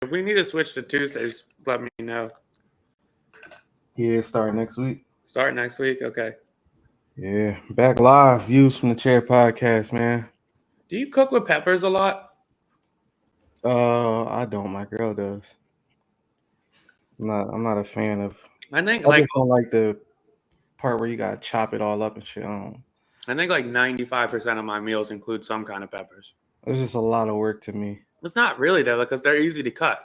If we need to switch to Tuesdays, let me know. Yeah, starting next week. Start next week. Okay. Yeah, back live. Views from the Chair podcast, man. Do you cook with peppers a lot? I don't. My girl does. I'm not a fan of. I think I like just don't like the part where you gotta chop it all up and shit. I don't. 95% of my meals include some kind of peppers. It's just a lot of work to me. It's not really though, because they're easy to cut.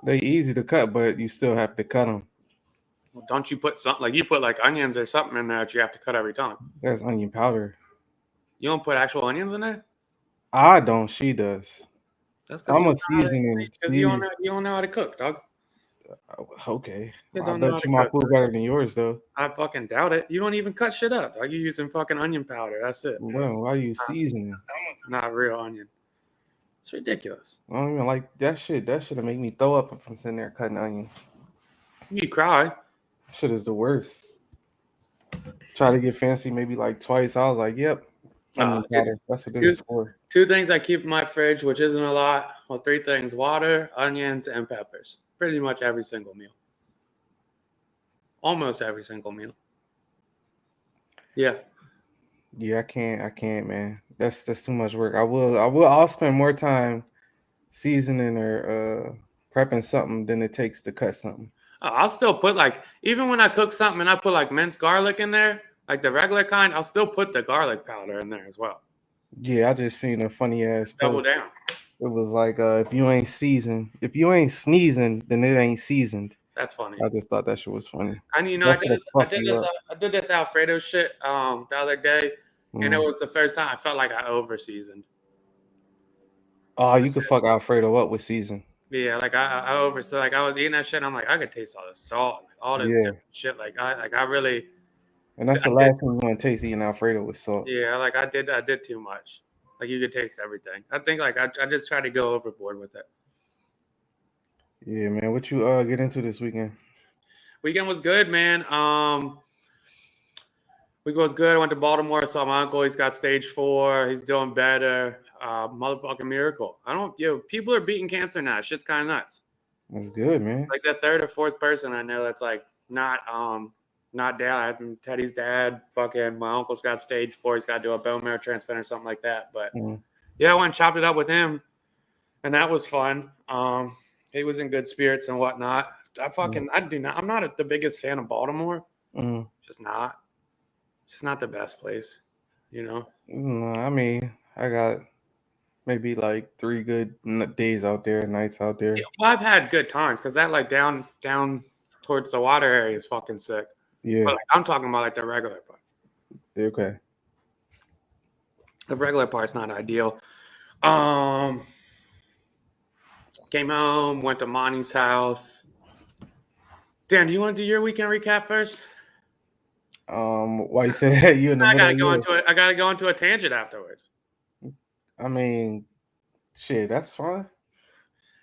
They easy to cut, but you still have to cut them. Well, don't you put something like you put like onions or something in there that you have to cut every time? There's onion powder. You don't put actual onions in there? I don't. She does. That's because I'm a seasoning. you don't know how to cook, dog. Okay. You I don't know how bet to you my cook. food better than yours, though. I fucking doubt it. You don't even cut shit up. Like you're using fucking onion powder. That's it. Well, why you seasoning? It's not real onion. It's ridiculous. I don't even like that shit. That shit'll make me throw up if I'm sitting there cutting onions. You cry. Shit is the worst. Try to get fancy maybe like twice. I was like, yep. Onion powder. That's what this is for. 2 things I keep in my fridge, which isn't a lot. Well, 3 things: water, onions, and peppers. Pretty much every single meal. Almost every single meal. Yeah. Yeah, I can't, man. That's too much work. I'll spend more time seasoning or prepping something than it takes to cut something. I'll still put even when I cook something and I put like minced garlic in there, like the regular kind, I'll still put the garlic powder in there as well. Yeah, I just seen a funny ass Double post. down. It was like if you ain't sneezing, then it ain't seasoned. That's funny. I just thought that shit was funny. And I did this Alfredo shit the other day, and it was the first time I felt like I over seasoned. Oh, you could fuck Alfredo up with season. Yeah, like I over so like I was eating that shit. And I'm like, I could taste all the salt, all this different shit. I really. And that's the last thing you want to taste, eating Alfredo with salt. Yeah, like I did too much. Like you could taste everything. I think like I just tried to go overboard with it. Yeah, man. What you get into this weekend? Weekend was good, man. Weekend was good. I went to Baltimore. Saw my uncle. He's got stage 4. He's doing better. Motherfucking miracle. People are beating cancer now. Shit's kind of nuts. That's good, man. Like the 3rd or 4th person I know that's like not dad. Teddy's dad. Fucking my uncle's got stage 4. He's got to do a bone marrow transplant or something like that. But yeah, I went and chopped it up with him, and that was fun. He was in good spirits and whatnot. I'm not the biggest fan of Baltimore. Just not the best place, you know? No, I mean, I got maybe like 3 good days out there, nights out there. Yeah, well, I've had good times because that like down towards the water area is fucking sick. Yeah. But I'm talking about like the regular part. Okay. The regular part's not ideal. Came home, went to Monty's house. Dan, do you want to do your weekend recap first? Why you say that? You in the middle? I gotta go into a tangent afterwards. I mean, shit, that's fine.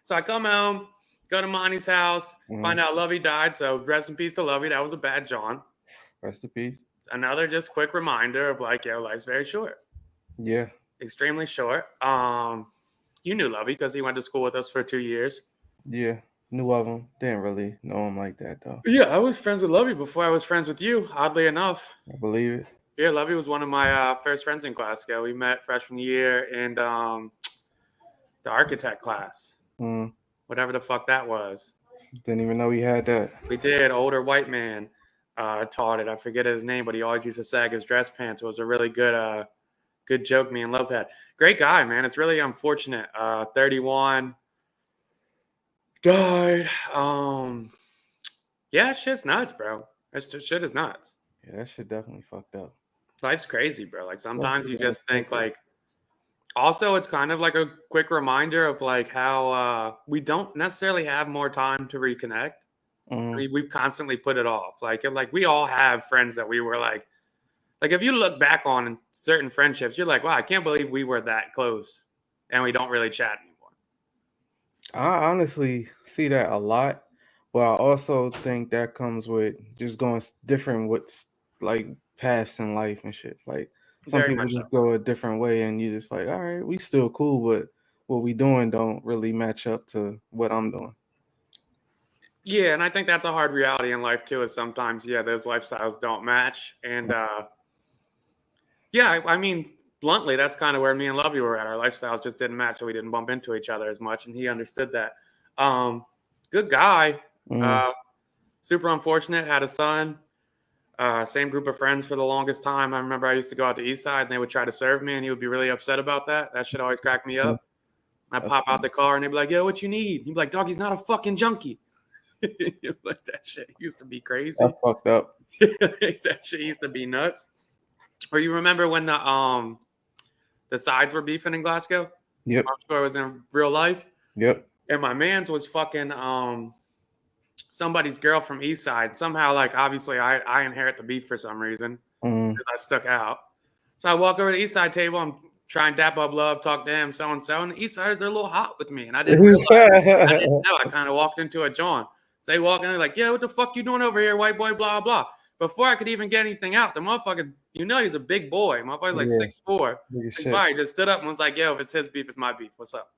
So I come home, go to Monty's house, find out Lovey died. So rest in peace to Lovey. That was a bad John. Rest in peace. Another just quick reminder of like, life's very short. Yeah. Extremely short. You knew Lovey because he went to school with us for 2 years. Yeah. Knew of him. Didn't really know him like that, though. Yeah, I was friends with Lovey before I was friends with you, oddly enough. I believe it. Yeah, Lovey was one of my first friends in class. Yeah, we met freshman year in the architect class. Whatever the fuck that was. Didn't even know he had that. We did. Older white man taught it. I forget his name, but he always used to sag his dress pants. It was a really good joke me and Love had. Great guy, man. It's really unfortunate. 31. Died. Yeah, shit's nuts, bro. Shit is nuts. Yeah, that shit definitely fucked up. Life's crazy, bro. Like sometimes you just think like. Also, it's kind of like a quick reminder of like how we don't necessarily have more time to reconnect. We've constantly put it off. Like we all have friends that we were like if you look back on certain friendships, you're like, wow, I can't believe we were that close, and we don't really chat anymore. I honestly see that a lot, but I also think that comes with just going different with like paths in life and shit. Like some people just go a different way, and you just like, all right, we still cool, but what we doing don't really match up to what I'm doing. Yeah, and I think that's a hard reality in life too. Is sometimes those lifestyles don't match, and I mean bluntly, that's kind of where me and Lovey were at. Our lifestyles just didn't match, so we didn't bump into each other as much, and he understood that. Good guy. Super unfortunate. Had a son. Same group of friends for the longest time. I remember I used to go out the east side, and they would try to serve me, and he would be really upset about that. That shit always cracked me up. I'd pop out the car, and they'd be like, "Yo, what you need?" He'd be like, "Dog, he's not a fucking junkie." Like that shit used to be crazy. That's fucked up. That shit used to be nuts. Or you remember when the sides were beefing in Glasgow? Yep. Our score was in real life. Yep. And my man's was fucking somebody's girl from East Side. Somehow, like, obviously I inherit the beef for some reason because I stuck out. So I walk over to the East Side table. I'm trying to dap up Love, talk to him, so and so. And the East Siders are a little hot with me, and I didn't realize. I didn't know. I kind of walked into a John. So they walk in, they're like, "Yeah, what the fuck you doing over here, white boy?" Blah blah. Before I could even get anything out, the motherfucker, he's a big boy. Motherfucker's like 6'4". He's fine. He just stood up and was like, "Yo, if it's his beef, it's my beef. What's up?"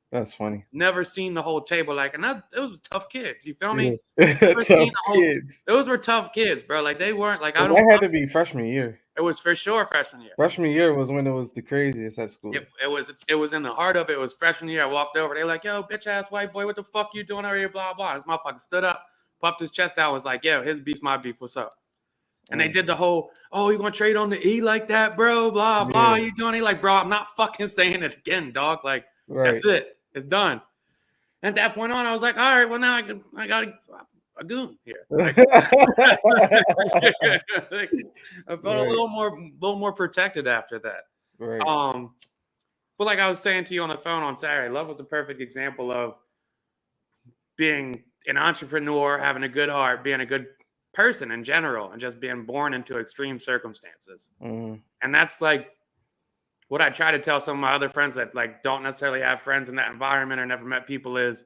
That's funny. Never seen the whole table those were tough kids. You feel me? Tough kids. Those were tough kids, bro. Like they weren't like that had to be freshman year. It was for sure freshman year. Freshman year was when it was the craziest at school. It was in the heart of it. It was freshman year. I walked over. They're like, "Yo, bitch ass white boy, what the fuck you doing over here?" Blah blah. This motherfucker stood up, puffed his chest out, was like, "Yo, his beef's my beef. What's up?" And they did the whole, "Oh, you gonna trade on the E like that, bro? Blah blah." You doing it like, bro? I'm not fucking saying it again, dog. Like that's it. It's done. And at that point on, I was like, all right, well now I got a goon here. Like, I felt a little more protected after that. Right. But like I was saying to you on the phone on Saturday, Love was a perfect example of being an entrepreneur, having a good heart, being a good person in general, and just being born into extreme circumstances. And that's like what I try to tell some of my other friends that like don't necessarily have friends in that environment or never met people is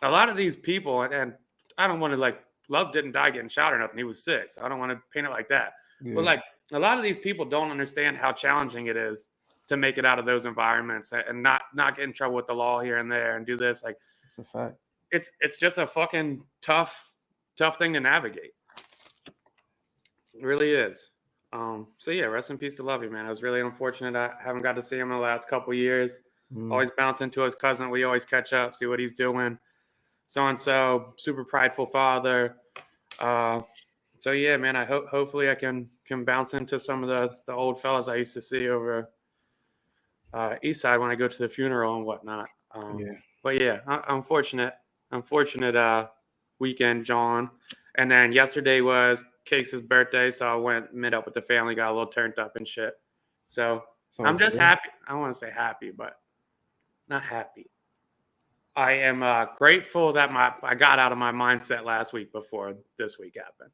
a lot of these people, and I don't want to like Love didn't die getting shot or nothing. He was sick. So I don't want to paint it like that. But like a lot of these people don't understand how challenging it is to make it out of those environments and not get in trouble with the law here and there and do this. Like it's a fact. It's just a fucking tough thing to navigate. It really is. So yeah, rest in peace to Lovey, man. I was really unfortunate I haven't got to see him in the last couple of years. Always bounce into his cousin. We always catch up, see what he's doing. So-and-so, super prideful father. So yeah, man, I hopefully I can bounce into some of the old fellas I used to see over East Side when I go to the funeral and whatnot. But yeah, unfortunate weekend, John. And then yesterday was Case's birthday, so I went met up with the family, got a little turned up and shit. So I'm just happy. I don't want to say happy, but not happy. I am grateful that I got out of my mindset last week before this week happened.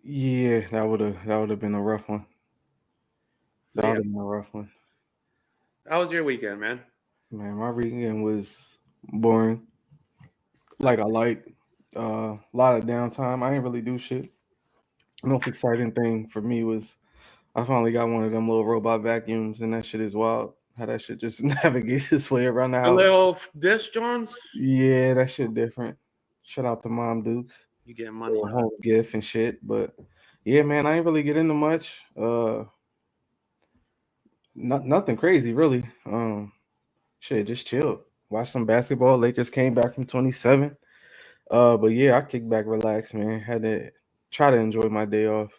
Yeah, that would have been a rough one. That would have been a rough one. How was your weekend, man? Man, my weekend was boring. Like I like a lot of downtime. I didn't really do shit. The most exciting thing for me was I finally got one of them little robot vacuums, and that shit is wild. How that shit just navigates its way around the house. The little disc Johns? Yeah, that shit different. Shout out to Mom Dukes. You getting money? Home gift and shit. But yeah, man, I ain't really get into much. Nothing crazy, really. Shit, just chilled. Watched some basketball. Lakers came back from 27. But yeah, I kicked back, relaxed, man. Had to try to enjoy my day off.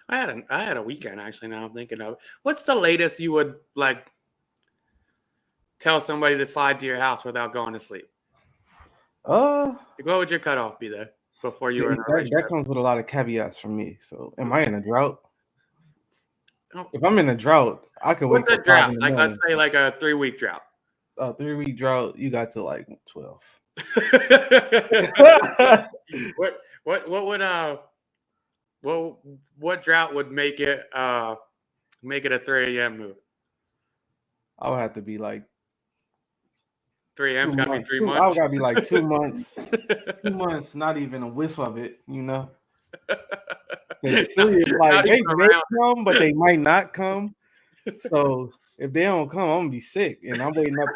I had a weekend actually. Now I'm thinking of it. What's the latest you would like tell somebody to slide to your house without going to sleep? What would your cutoff be there before you were in a relationship? That comes with a lot of caveats from me. So, am I in a drought? Oh. If I'm in a drought, I could wait. What's a drought? Like let's say like a 3-week drought. A 3-week drought, you got to like 12. What drought would make it a 3 a.m. move? I would have to be like 3 a.m.'s got to be 3 months. I would got to be like 2 months. 2 months, not even a whiff of it, It's like they may come, but they might not come. So if they don't come, I'm gonna be sick, and I'm waiting up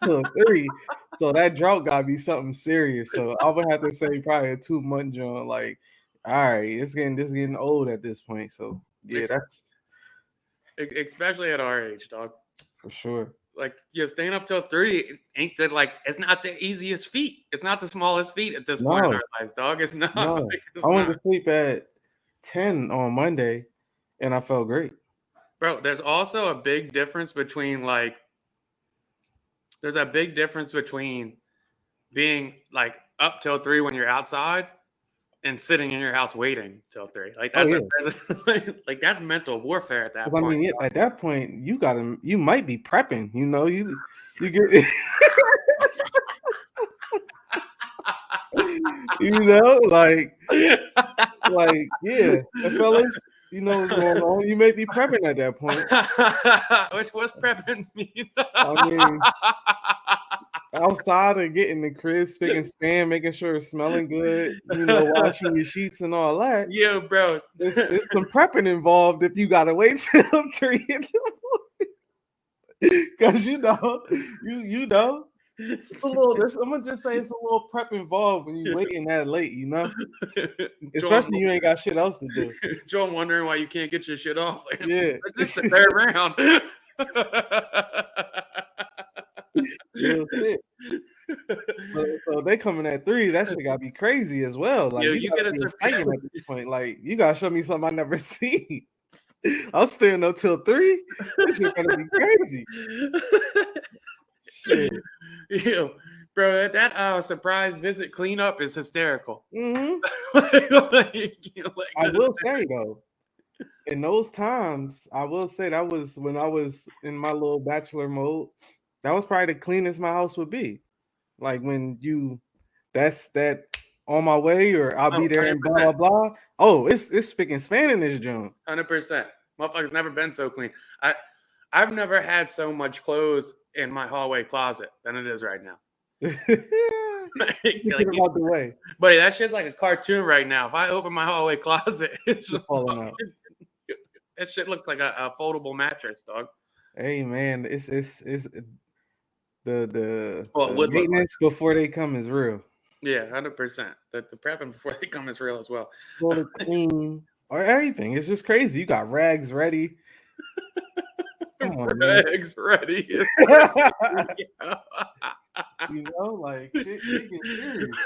till 3. So that drought gotta be something serious. So I would have to say probably a 2-month joint. Like, all right, it's getting old at this point. So yeah, that's especially at our age, dog. for sure. Like, staying up till 3 ain't that like it's not the easiest feat. It's not the smallest feat at this point in our lives, dog. It's not. No, I went to sleep at 10 on Monday, and I felt great. Bro, there's also a big difference between being like up till 3 when you're outside and sitting in your house waiting till 3. Like that's like that's mental warfare at that point. I mean, at that point, you might be prepping. You know, you get. You know, like yeah, the fellas, you know what's going on. You may be prepping at that point. What's prepping mean? I mean, outside and getting the crib, spick and span, making sure it's smelling good, you know, washing your sheets and all that. Yeah, bro. There's some prepping involved if you gotta wait till 3 in the morning. Because you know. It's a little. I'm gonna just say it's a little prep involved when you're waiting that late, you know. Especially you ain't got shit else to do. Joe, I'm wondering why you can't get your shit off. Like, yeah, this is the third round. So they coming at 3. That shit gotta be crazy as well. Like you gotta be excited at this point. Like you gotta show me something I never seen. I'm staying up till 3. That shit gotta be crazy. Shit. Yeah, bro, that surprise visit cleanup is hysterical. Mm-hmm. I will say though, in those times, I will say that was when I was in my little bachelor mode. That was probably the cleanest my house would be. Like when that's on my way, or I'll be there 100%. And blah blah blah. Oh, it's spick and span in this joint. 100%. Motherfucker's never been so clean. I've never had so much clothes in my hallway closet than it is right now. Like, out the way. Buddy, that shit's like a cartoon right now. If I open my hallway closet, it's just falling out. That shit looks like a foldable mattress, dog. Hey man, it's the maintenance before they come is real. Yeah, 100%. The prepping before they come is real as well. Well, the clean or everything. It's just crazy. You got rags ready. Come on, rags ready. You know, like shit getting serious.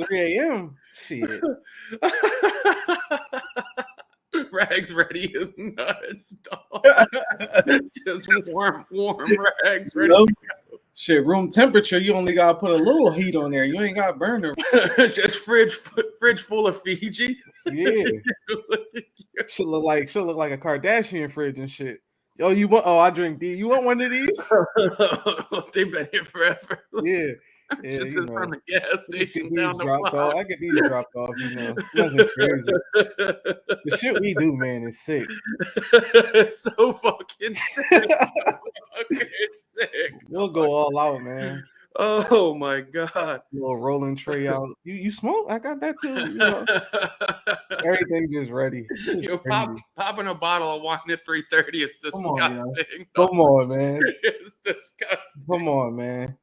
3 a.m. Shit. Rags ready is nuts, dog. Just warm rags ready. You know? Shit, room temperature. You only gotta put a little heat on there. You ain't got burner. Just fridge full of Fiji. Yeah. Should look like a Kardashian fridge and shit. Yo, you want? Oh, I drink these. You want one of these? They've been here forever. Yeah. Yeah, just from the gas station down the block. I get these dropped off. You know, nothing crazy. The shit we do, man, is sick. It's so fucking sick. Sick. We'll go all out, man. Oh my god! Little rolling tray out. You smoke? I got that too. You know? Everything just ready. Popping a bottle of wine at 3:30 is disgusting. Come on, man. It's disgusting. Come on, man.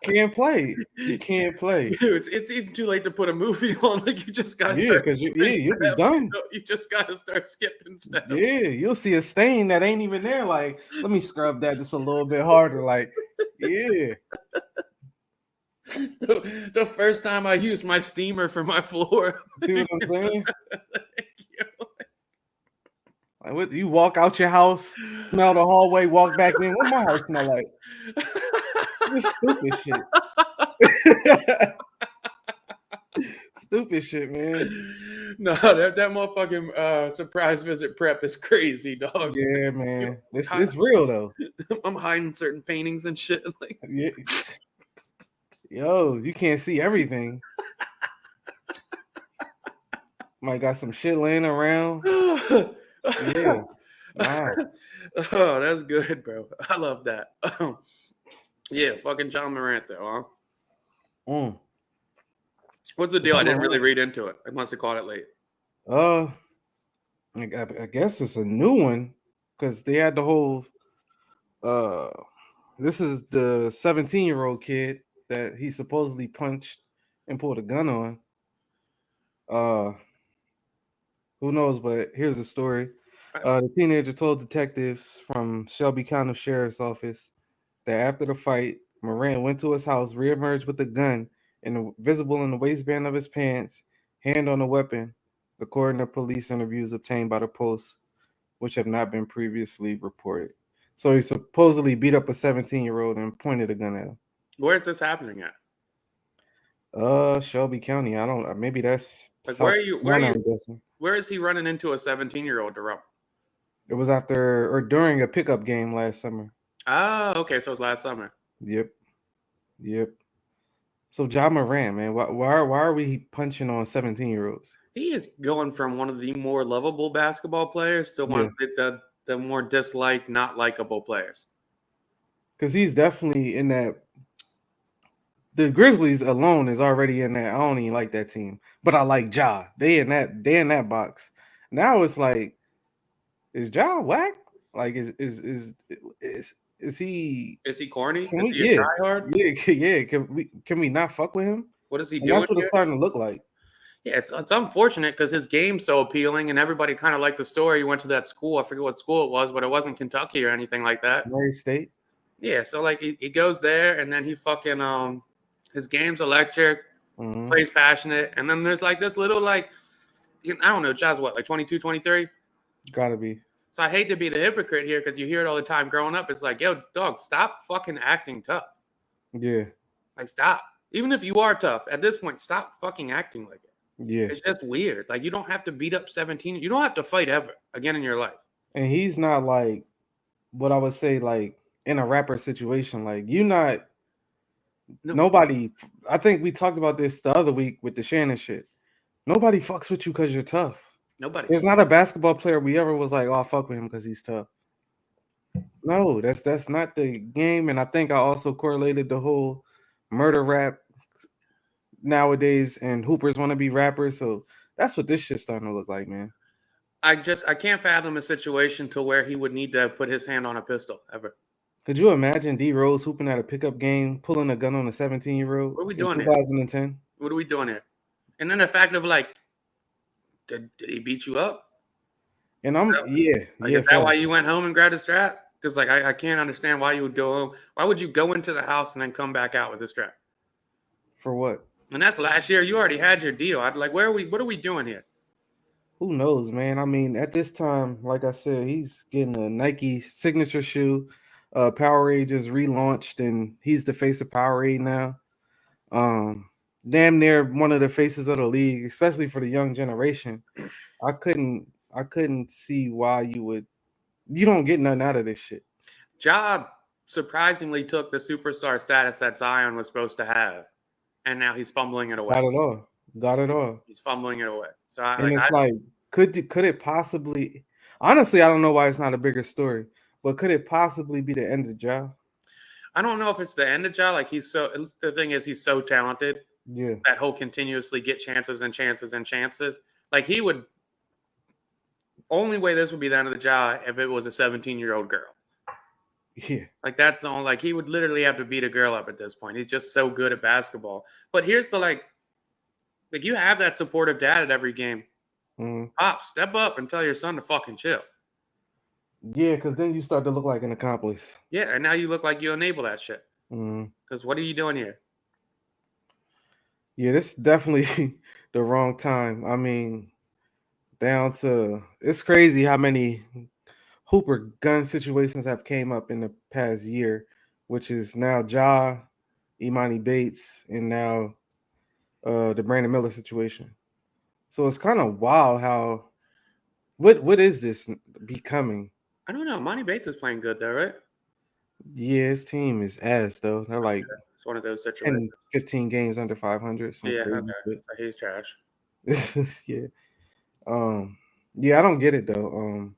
Can't play. You can't play. Dude, it's even too late to put a movie on. Like you just gotta start. Because you'll be done. You just gotta start skipping steps. Yeah, you'll see a stain that ain't even there. Like, let me scrub that just a little bit harder. Like, yeah. The first time I used my steamer for my floor. See what I'm saying? Like, what? You walk out your house, smell the hallway, walk back in. What my house smell like? This stupid shit. Stupid shit, man. No, that motherfucking surprise visit prep is crazy, dog. Yeah, man. It's real though. I'm hiding certain paintings and shit. Like, yeah. Yo, you can't see everything. Might got some shit laying around. Yeah. Wow. Oh, that's good, bro. I love that. Yeah, fucking John Morant, though, huh? What's the deal? I didn't really read into it. I must have caught it late. I guess it's a new one. because they had the whole. This is the 17-year-old kid that he supposedly punched and pulled a gun on. Who knows? But here's the story. The teenager told detectives from Shelby County Sheriff's Office that after the fight, Morant went to his house, reemerged with a gun visible in the waistband of his pants, hand on a weapon, according to police interviews obtained by the Post, which have not been previously reported. So he supposedly beat up a 17-year-old and pointed a gun at him. Where's this happening at? Shelby County. I don't. Maybe that's Like, South Carolina, I'm guessing. Where is he running into a 17-year-old to run? It was after or during a pickup game last summer. Oh, okay. So it was last summer. Yep. So Ja Morant, man, why are we punching on 17-year-olds? He is going from one of the more lovable basketball players to one of the more disliked, not likable players. Because he's definitely in that. The Grizzlies alone is already in that. I don't even like that team, but I like Ja. They in that box. Now it's like, is Ja whack? Like, is he? Is he corny? Can is we? He a tryhard? Yeah. Can we not fuck with him? What is he doing? That's what it's starting to look like. Yeah, it's unfortunate because his game's so appealing and everybody kind of liked the story. He went to that school. I forget what school it was, but it wasn't Kentucky or anything like that. Murray State. Yeah, so like he goes there and then he fucking his game's electric, plays passionate, and then there's like this little like I don't know, Ja's what, like 22, 23? Gotta be. So I hate to be the hypocrite here because you hear it all the time growing up. It's like, yo, dog, stop fucking acting tough. Yeah. Like, stop. Even if you are tough, at this point, stop fucking acting like it. Yeah. It's just weird. Like, you don't have to beat up 17. You don't have to fight ever again in your life. And he's not like what I would say, like in a rapper situation. Like, nobody. I think we talked about this the other week with the Shannon shit. Nobody fucks with you because you're tough. Nobody. There's not a basketball player we ever was like, oh, fuck with him because he's tough. No, that's not the game. And I think I also correlated the whole murder rap nowadays, and hoopers want to be rappers. So that's what this shit's starting to look like, man. I can't fathom a situation to where he would need to put his hand on a pistol ever. Could you imagine D Rose hooping at a pickup game, pulling a gun on a 17-year-old? What are we doing in 2010? Here? What are we doing here? And then the fact of like, did he beat you up? And is that why you went home and grabbed a strap? Because like I can't understand why you would go home. Why would you go into the house and then come back out with a strap? For what? And that's last year. You already had your deal. I'd like, where are we? What are we doing here? Who knows, man? I mean, at this time, like I said, he's getting a Nike signature shoe. Powerade just relaunched, and he's the face of Powerade now. Damn near one of the faces of the league, especially for the young generation. I couldn't see why you don't get nothing out of this shit. Ja surprisingly took the superstar status that Zion was supposed to have, and now he's fumbling it away. Got it all. He's fumbling it away. So could it possibly? Honestly, I don't know why it's not a bigger story, but could it possibly be the end of Ja? I don't know if it's the end of Ja. Like the thing is, he's so talented. Yeah. That he'll continuously get chances and chances and chances. Like he would. Only way this would be the end of the Ja if it was a 17-year-old girl. Yeah. Like that's the only, like he would literally have to beat a girl up at this point. He's just so good at basketball. But here's the like you have that supportive dad at every game. Pop, step up and tell your son to fucking chill. Yeah, because then you start to look like an accomplice. Yeah, and now you look like you enable that shit. Because what are you doing here? Yeah, this is definitely the wrong time. I mean, it's crazy how many hooper gun situations have came up in the past year, which is now Ja, Imani Bates, and now the Brandon Miller situation. So it's kind of wild how what is this becoming? I don't know. Imani Bates is playing good though, right? Yeah, his team is ass though. They're like it's one of those situations. 15 games under 500. Yeah, okay. He's trash. Yeah. Yeah, I don't get it though.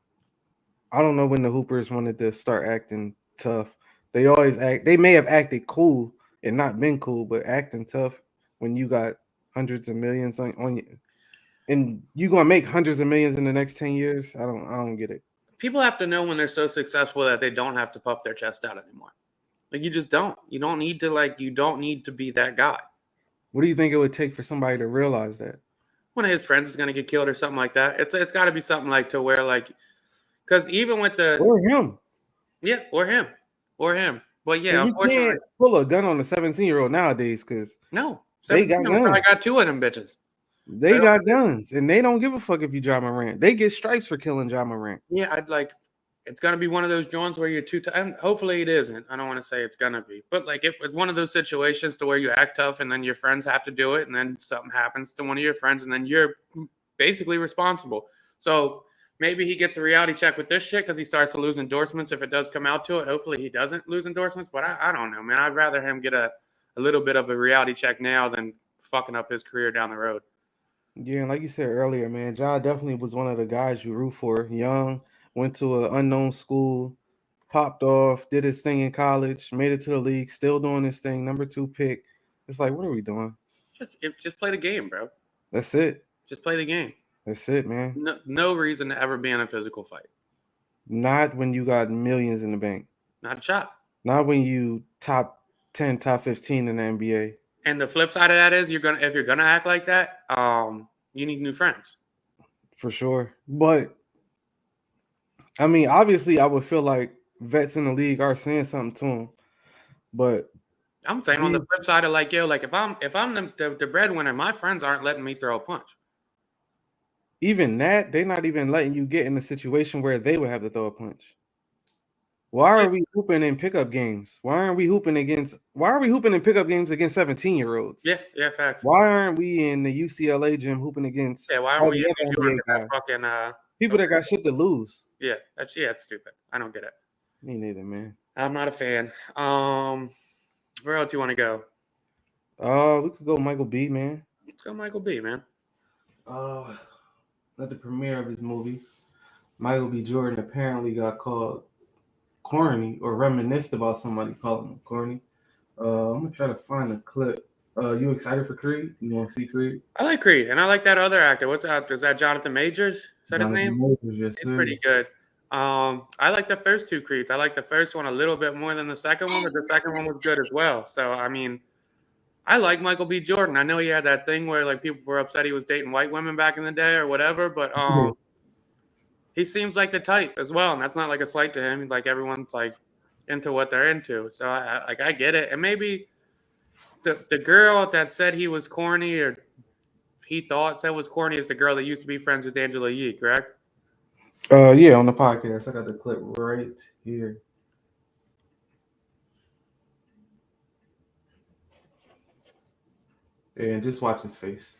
I don't know when the Hoopers wanted to start acting tough. They always act. They may have acted cool and not been cool, but acting tough when you got hundreds of millions on you, and you gonna make hundreds of millions in the next 10 years. I don't get it. people have to know when they're so successful that they don't have to puff their chest out anymore. Like you just don't. You don't need to be that guy. What do you think it would take for somebody to realize that? One of his friends is going to get killed or something like that. It's got to be something like to where like, because even with the or him, or him. But yeah, you unfortunately, can't pull a gun on a 17-year-old nowadays because no, they got guns. I got two of them bitches. They got guns, and they don't give a fuck if you drive Morant. They get stripes for killing John Morant. Yeah, I'd like. It's gonna be one of those joints where you're and hopefully it isn't. I don't want to say it's gonna be, but like it's one of those situations to where you act tough, and then your friends have to do it, and then something happens to one of your friends, and then you're basically responsible. So maybe he gets a reality check with this shit because he starts to lose endorsements if it does come out to it. Hopefully he doesn't lose endorsements, but I don't know, man. I'd rather him get a little bit of a reality check now than fucking up his career down the road. Yeah, and like you said earlier, man, Ja definitely was one of the guys you root for. Young, went to an unknown school, popped off, did his thing in college, made it to the league, still doing his thing, number 2 pick. It's like, what are we doing? Just play the game, bro. That's it. Just play the game. That's it, man. No reason to ever be in a physical fight. Not when you got millions in the bank. Not a shot. Not when you top 10, top 15 in the NBA. And the flip side of that is if you're gonna act like that, you need new friends. For sure. But I mean, obviously I would feel like vets in the league are saying something to him. But I'm saying on the flip side of like, yo, like if I'm the breadwinner, my friends aren't letting me throw a punch. Even that, they're not even letting you get in a situation where they would have to throw a punch. Why are we hooping in pickup games? Why are we hooping in pickup games against 17-year-olds? Yeah, facts. Why aren't we in the UCLA gym hooping against why aren't we in New York that fucking people that got shit to lose? Yeah, that's stupid. I don't get it. Me neither, man. I'm not a fan. Where else do you want to go? We could go Michael B, man. Let's go Michael B, man. At the premiere of his movie, Michael B. Jordan apparently got called corny or reminisced about somebody calling him corny. I'm gonna try to find a clip. You excited for Creed? You want to see Creed? I like Creed, and I like that other actor. What's that? Is that Jonathan Majors? Is that his name? Majors, yes, it's pretty good. I like the first two Creeds. I like the first one a little bit more than the second one, but the second one was good as well. So I mean, I like Michael B. Jordan. I know he had that thing where like people were upset he was dating white women back in the day or whatever, but he seems like the type as well, and that's not like a slight to him. Like everyone's like into what they're into, so I get it. And maybe the girl that said he was corny or he thought said was corny is the girl that used to be friends with Angela Yee, correct? Yeah, on the podcast. I got the clip right here. And just watch his face.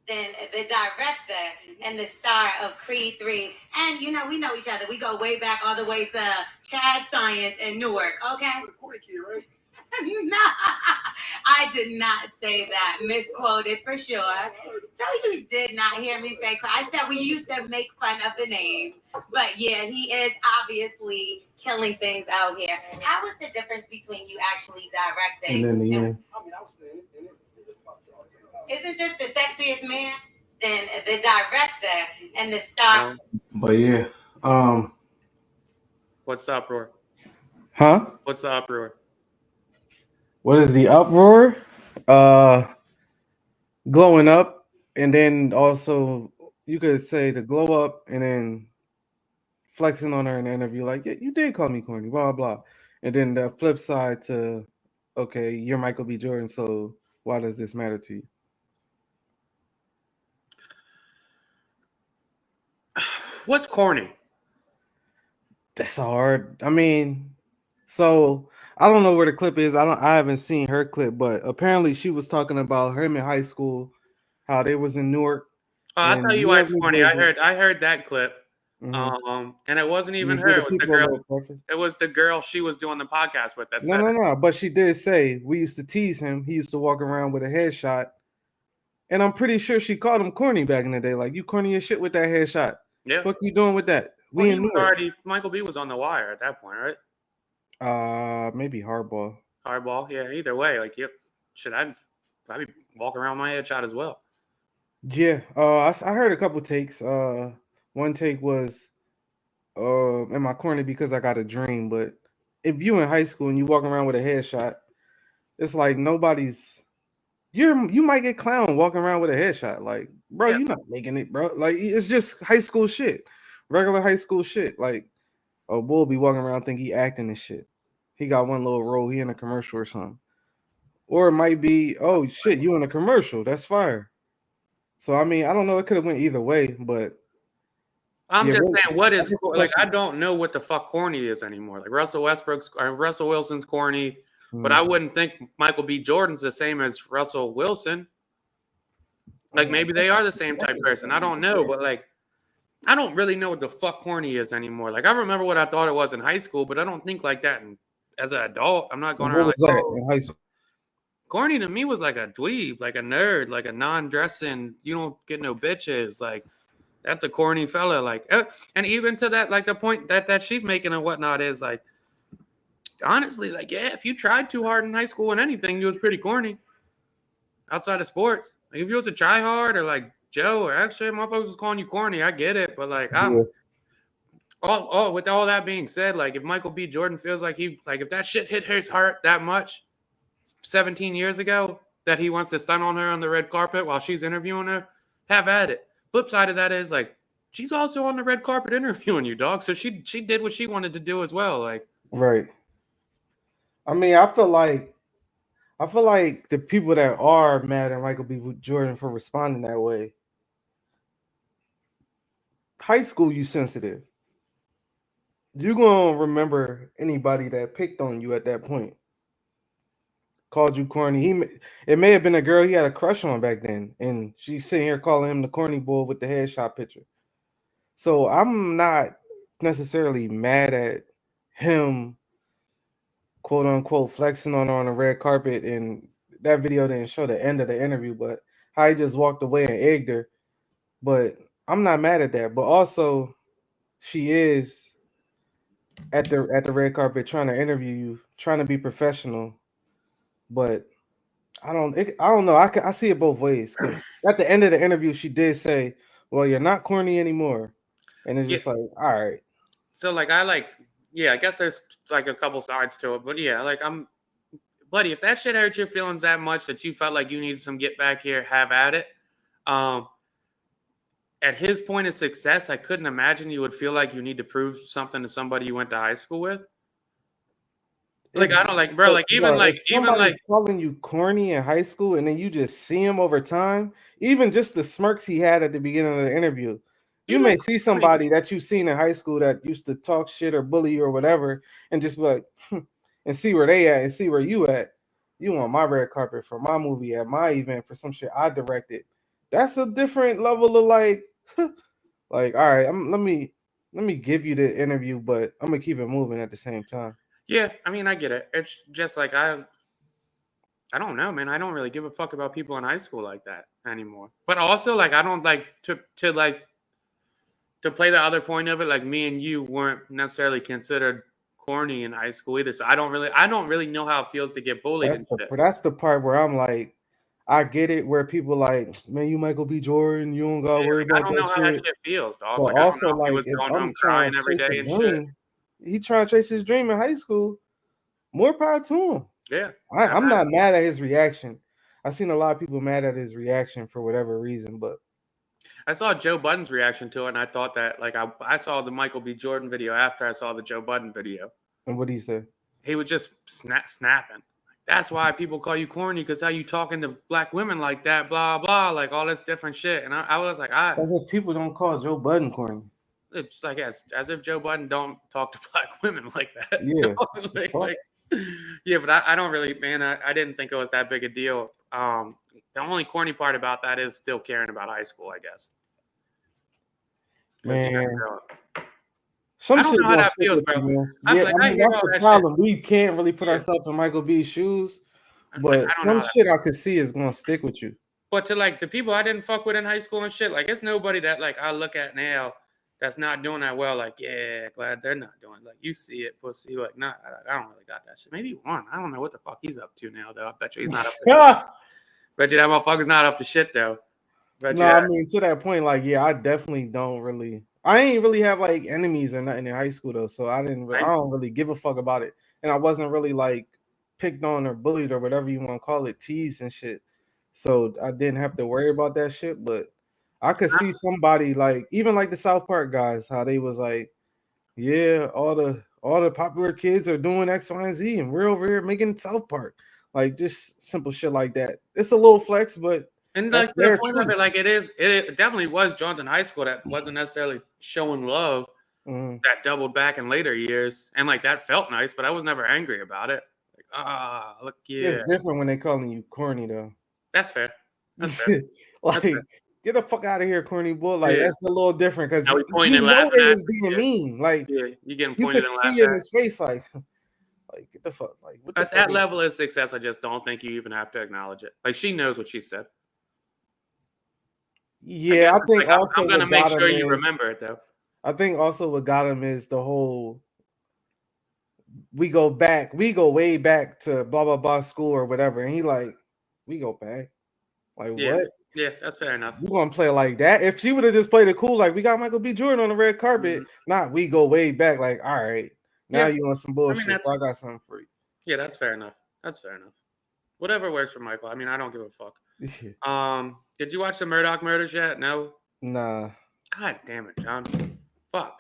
Then the director and the star of Creed 3. And, you know, we know each other. We go way back all the way to Chad Science in Newark, okay? Corny kid, right? No, I did not say that. Misquoted for sure. No, you did not hear me say. I said we used to make fun of the name. But yeah, he is obviously killing things out here. How was the difference between you actually directing? And then the end. I mean, I was saying it. Isn't this the sexiest man? Then the director and the star. But yeah. What's the uproar? Huh? What's the uproar? What is the uproar? Glowing up, and then also you could say the glow up, and then flexing on her in the interview, like, yeah, you did call me corny, blah blah. And then the flip side to, okay, you're Michael B. Jordan, so why does this matter to you? What's corny? That's hard. I mean, so I don't know where the clip is. I haven't seen her clip, but apparently she was talking about him in high school, how they was in Newark. Oh, I'll tell you why it's corny. I heard that clip. Mm-hmm. And it wasn't even her. It was the girl. It was the girl she was doing the podcast with. That no. But she did say we used to tease him. He used to walk around with a headshot, and I'm pretty sure she called him corny back in the day. Like, you corny as shit with that headshot. Yeah. What you doing with that? Michael B was on the wire at that point, right? Maybe hardball. Hardball, yeah. Either way, like, yep. I'd be walking around with my headshot as well. Yeah. I heard a couple takes. One take was am I corny because I got a dream? But if you in high school and you walking around with a headshot, it's like nobody's. You might get clowned walking around with a headshot. Like, bro, Yeah. you're not making it, bro. Like, it's just high school shit, regular high school shit. Like, a bull be walking around think he acting and shit. He got one little role. He in a commercial or something. Or it might be, oh shit, you in a commercial. That's fire. So I mean, I don't know. It could have went either way, but I'm yeah, just really, saying, what I is guess the like? I question- don't know what the fuck corny is anymore. Like Russell Wilson's corny, but Mm. I wouldn't think Michael B. Jordan's the same as Russell Wilson. Like maybe they are the same type person. I don't know, but like I don't really know what the fuck corny is anymore. Like I remember what I thought it was in high school, but I don't think like that as an adult. I'm not going What around was like, that oh, in high school? corny to me was like a dweeb, like a nerd, like a non-dressing. You don't get no bitches. Like that's a corny fella. Like, and even to that, like the point that she's making and whatnot is like, honestly, like yeah, if you tried too hard in high school and anything, you was pretty corny. Outside of sports, like if you was a try hard or like Joe or actually, motherfuckers was calling you corny. I get it, but like I'm. Yeah. All with all that being said, like if Michael B. Jordan feels like if that shit hit his heart that much 17 years ago that he wants to stun on her on the red carpet while she's interviewing her, have at it. Flip side of that is like she's also on the red carpet interviewing you, dog. So she did what she wanted to do as well. Like Right. I mean, I feel like the people that are mad at Michael B. Jordan for responding that way. High school, you sensitive. You're gonna remember anybody that picked on you at that point, called you corny. It may have been a girl he had a crush on back then, and she's sitting here calling him the corny bull with the headshot picture. So I'm not necessarily mad at him, quote unquote, flexing on her on the red carpet. And that video didn't show the end of the interview, but how he just walked away and egged her. But I'm not mad at that. But also, she is at the red carpet trying to interview you, trying to be professional. But I don't know. I see it both ways, because at the end of the interview, she did say, "Well, you're not corny anymore," and it's just like, all right. so, like I guess there's like a couple sides to it, but yeah, like buddy, if that shit hurt your feelings that much that you felt like you needed some get back here, have at it. At his point of success, I couldn't imagine you would feel like you need to prove something to somebody you went to high school with. Like I don't like, bro. Like even somebody's calling you corny in high school, and then you just see him over time. Even just the smirks he had at the beginning of the interview, you may see somebody that you've seen in high school that used to talk shit or bully you or whatever, and just be like, and see where they at and see where you at. You on my red carpet for my movie at my event for some shit I directed. That's a different level of like, like, all right, let me give you the interview, but I'm gonna keep it moving at the same time. Yeah, I mean, I get it. It's just like I don't know, man. I don't really give a fuck about people in high school like that anymore. But also, like, I don't like to play the other point of it. Like, me and you weren't necessarily considered corny in high school either. So I don't really know how it feels to get bullied. That's the part where I'm like, I get it. Where people like, man, you Michael B. Jordan, you don't gotta worry about that shit. I don't know how that shit feels, dog. But like, also, I don't know if like, he was if going I'm home crying every day and shit. He trying to chase his dream in high school. More power to him. Yeah, I'm not mad at his reaction. I've seen a lot of people mad at his reaction for whatever reason, but I saw Joe Budden's reaction to it, and I thought that, like, I saw the Michael B. Jordan video after I saw the Joe Budden video. And what did he say? He was just snapping. That's why people call you corny, because how you talking to black women like that, blah, blah, like all this different shit. And I was like, as if people don't call Joe Budden corny. It's like as if Joe Budden don't talk to black women like that. Yeah. Yeah, but I don't really, man, I didn't think it was that big a deal. The only corny part about that is still caring about high school, I guess. Man. I don't know how that feels, bro. Yeah, I mean, that's the problem. We can't really put ourselves in Michael B's shoes, but some shit I could see is going to stick with you. But to, like, the people I didn't fuck with in high school and shit, like, it's nobody that, like, I look at now that's not doing that well. Like, yeah, glad they're not doing it. Like, you see it, pussy. Like, nah, I don't really got that shit. Maybe one. I don't know what the fuck he's up to now, though. I bet you he's not up to shit. Bet you that motherfucker's not up to shit, though. I mean, to that point, like, yeah, I definitely don't really I ain't really have like enemies or nothing in high school though, so I don't really give a fuck about it, and I wasn't really like picked on or bullied or whatever you want to call it, teased and shit. So I didn't have to worry about that shit. But I could see somebody like even like the South Park guys, how they was like, yeah, all the popular kids are doing X, Y, and Z, and we're over here making South Park. Like just simple shit like that. It's a little flex, but And that's like the their point of truth. it, like it definitely was Johnson High School that wasn't necessarily showing love. That doubled back in later years, and like that felt nice, but I was never angry about it. Like, look, yeah, It's different when they calling you corny though. that's fair. That's fair. Like, That's fair. get the fuck out of here, corny boy. Like Yeah. that's a little different because Now we you pointing and know laughing they at. was being Yeah. mean. Like Yeah, you getting you pointed could and see laughed in at. his face, like get the fuck, like what the At fuck that is- level of success, I just don't think you even have to acknowledge it. Like she knows what she said. Yeah, I think like, also I'm gonna what make got sure him you is- remember it though. I think also what got him is the whole we go way back to blah blah blah school or whatever, and he like we go back, like Yeah. what? Yeah, that's fair enough. You gonna play like that? If she would have just played it cool, like we got Michael B. Jordan on the red carpet, not we go way back. Like all right, now you on some bullshit, so I got something for you. Yeah, that's fair enough. That's fair enough. Whatever works for Michael. I mean, I don't give a fuck. Did you watch the Murdaugh murders yet? No. Nah. God damn it, John. Fuck.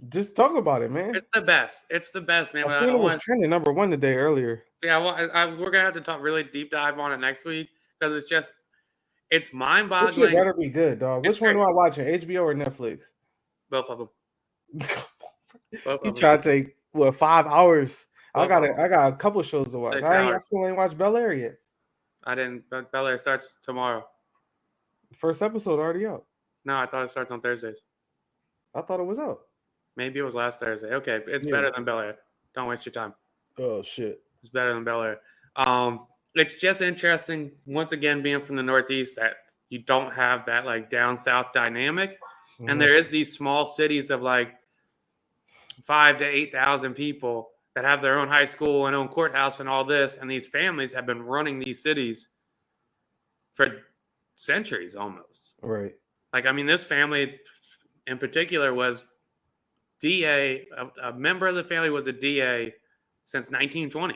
Just talk about it, man. It's the best. It's the best, man. I seen it was trending number 1 today earlier. See, we're gonna have to talk really deep dive on it next week because it's mind boggling. This shit better be good, dog. Which one do I watch? HBO or Netflix? Both of them. You try to take 5 hours? I got a couple shows to watch. I still ain't watched Bel Air yet. I didn't. Bel Air starts tomorrow. First episode already out. No, I thought it starts on Thursdays. I thought it was out. Maybe it was last Thursday. Okay, it's better than Bel Air. Don't waste your time. Oh shit, it's better than Bel Air. It's just interesting once again being from the Northeast that you don't have that like down south dynamic, and there is these small cities of like 5,000 to 8,000 people that have their own high school and own courthouse and all this, and these families have been running these cities for centuries almost. Right. Like, I mean, this family in particular was DA. A member of the family was a DA since 1920.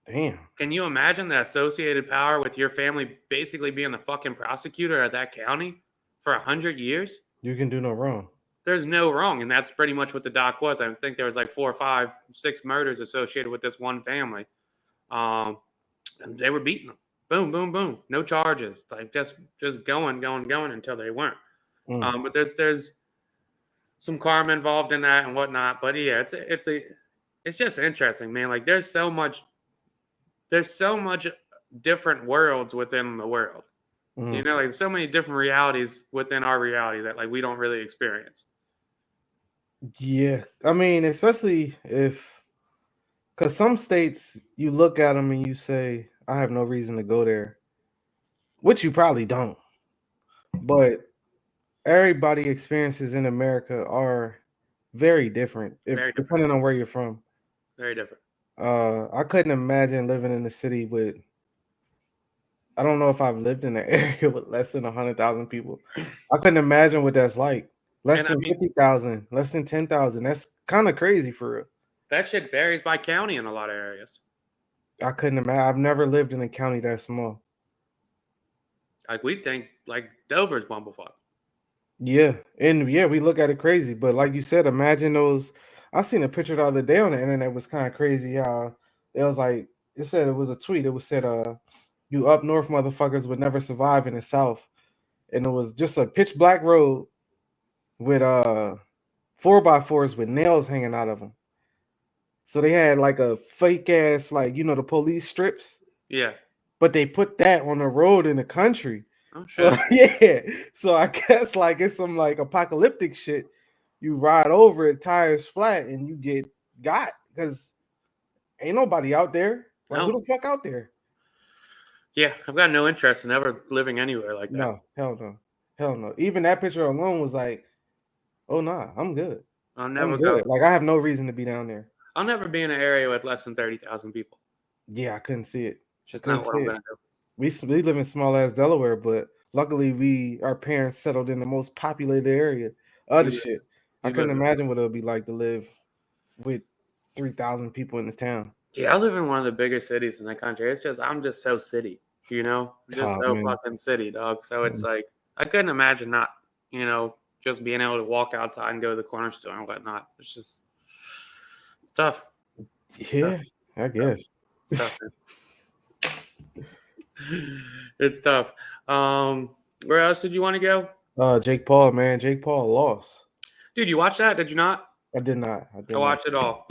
Damn. Can you imagine the associated power with your family basically being the fucking prosecutor of that county for 100 years? You can do no wrong. There's no wrong, and that's pretty much what the doc was. I think there was like 4 or 5, 6 murders associated with this one family. And they were beating them. Boom, boom, boom. No charges. Like just going until they weren't. But there's some karma involved in that and whatnot. But yeah, it's just interesting, man. Like there's so much different worlds within the world. You know, like so many different realities within our reality that like we don't really experience. Yeah, I mean, especially because some states you look at them and you say, I have no reason to go there, which you probably don't. But everybody experiences in America are very different, depending on where you're from. Very different. I couldn't imagine living in a city with, I don't know if I've lived in an area with less than 100,000 people. I couldn't imagine what that's like. Less than 50,000, less than 10,000. That's kind of crazy for real. That shit varies by county in a lot of areas. I couldn't imagine. I've never lived in a county that small. Like we think like Dover's bumblefuck. Yeah, and yeah, we look at it crazy. But like you said, imagine those. I seen a picture the other day on the internet. It was kind of crazy how it was like, it said it was a tweet. It was said, you up north motherfuckers would never survive in the south. And it was just a pitch black road with 4x4s with nails hanging out of them. So they had like a fake ass, like, you know, the police strips. Yeah. But they put that on the road in the country. Okay. So yeah. So I guess like it's some like apocalyptic shit. You ride over it, tires flat, and you get got because ain't nobody out there. Like, who the fuck out there? Yeah, I've got no interest in ever living anywhere like that. No, hell no. Hell no. Even that picture alone was like, oh nah, I'm good. I'll never go. Like I have no reason to be down there. I'll never be in an area with less than 30,000 people. Yeah, I couldn't see it. Just not what I'm gonna do. We live in small ass Delaware, but luckily our parents settled in the most populated area other shit. I You couldn't better- imagine what it would be like to live with 3,000 people in this town. Yeah, I live in one of the biggest cities in the country. It's just I'm just so city, you know, just Oh, so man. fucking city, dog. So it's like I couldn't imagine not, you know, just being able to walk outside and go to the corner store and whatnot. It's just it's tough. Yeah, I guess. It's tough. It's tough. Where else did you want to go? Jake Paul, man. Jake Paul lost. Dude, you watched that? Did you not? I did not. I watched it all.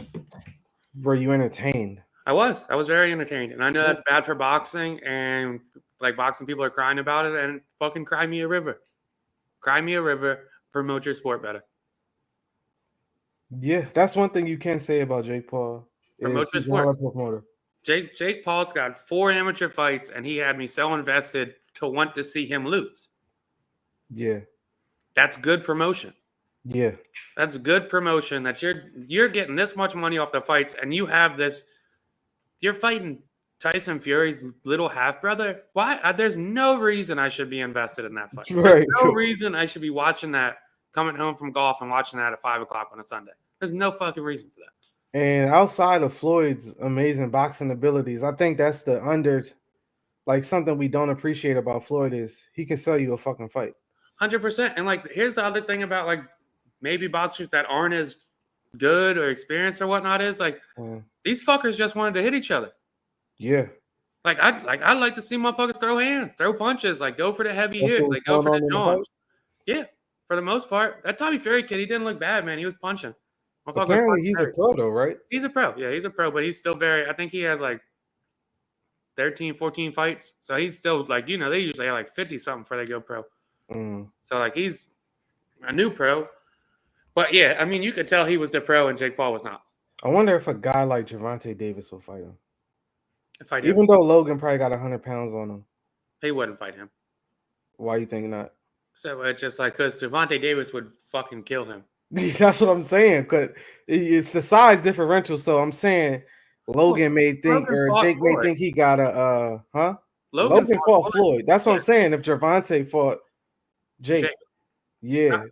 Were you entertained? I was very entertained, and I know that's bad for boxing, and like boxing people are crying about it, and fucking cry me a river, promote your sport better. Yeah, that's one thing you can say about Jake Paul. Promote Is your he's a hell sport. of a promoter. Jake Paul's got 4 amateur fights, and he had me so invested to want to see him lose. Yeah, That's good promotion. yeah. That's good promotion. That you're getting this much money off the fights, and you have this. You're fighting Tyson Fury's little half brother. Why? There's no reason I should be invested in that fight. Right. There's no reason I should be watching that, coming home from golf and watching that at 5:00 on a Sunday. There's no fucking reason for that. And outside of Floyd's amazing boxing abilities, I think that's something we don't appreciate about Floyd is he can sell you a fucking fight. 100%. And like, here's the other thing about like maybe boxers that aren't as good or experienced or whatnot is like these fuckers just wanted to hit each other. Yeah. Like I'd like to see motherfuckers throw hands, throw punches, like go for the heavy That's hit, what was like go for going the on in the jaws. Yeah, for the most part. That Tommy Fury kid, he didn't look bad, man. He was punching. Apparently he's a pro though, right? He's a pro. Yeah, he's a pro, but he's still very, I think he has like 13, 14 fights. So he's still like, you know, they usually have like 50 something before they go pro. So like he's a new pro. But yeah, I mean, you could tell he was the pro and Jake Paul was not. I wonder if a guy like Gervonta Davis will fight him. Even though Logan probably got 100 pounds on him. He wouldn't fight him. Why you think not? So it's just like, because Gervonta Davis would fucking kill him. That's what I'm saying, because it's the size differential. So I'm saying Logan may think, or Jake may think he got a, Logan fought Floyd. That's what I'm saying. If Gervonta fought Jake. Yeah.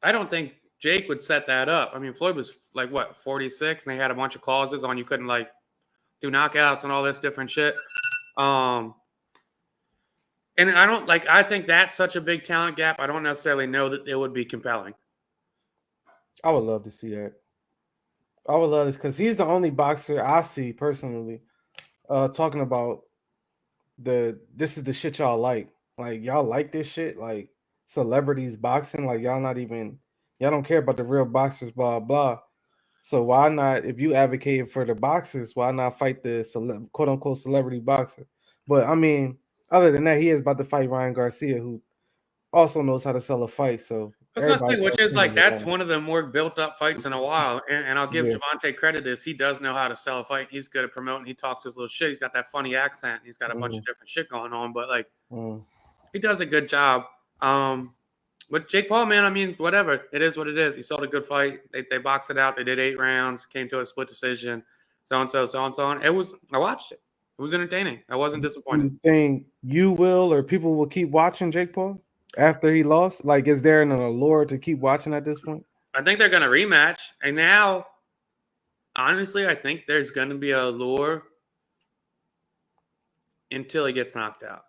I don't think Jake would set that up. I mean, Floyd was like, what, 46? And they had a bunch of clauses on you couldn't like do knockouts and all this different shit. And I don't like, I think that's such a big talent gap. I don't necessarily know that it would be compelling. I would love to see that. I would love this because he's the only boxer I see personally talking about this is the shit y'all like. Like, y'all like this shit? Like, celebrities boxing? Like, y'all don't care about the real boxers, blah, blah. So why not, if you advocate for the boxers, why not fight the quote-unquote celebrity boxer? But, I mean, other than that, he is about to fight Ryan Garcia, who also knows how to sell a fight. So which is like, that's one of the more built-up fights in a while. And I'll give Gervonta credit is he does know how to sell a fight. He's good at promoting. He talks his little shit. He's got that funny accent. He's got a bunch of different shit going on. But, like, he does a good job. But Jake Paul, man, I mean, whatever. It is what it is. He sold a good fight. They boxed it out. They did 8 rounds, came to a split decision, so-and-so, so-and-so. I watched it. It was entertaining. I wasn't disappointed. You think you will or people will keep watching Jake Paul after he lost? Like, is there an allure to keep watching at this point? I think they're going to rematch. And now, honestly, I think there's going to be a allure until he gets knocked out.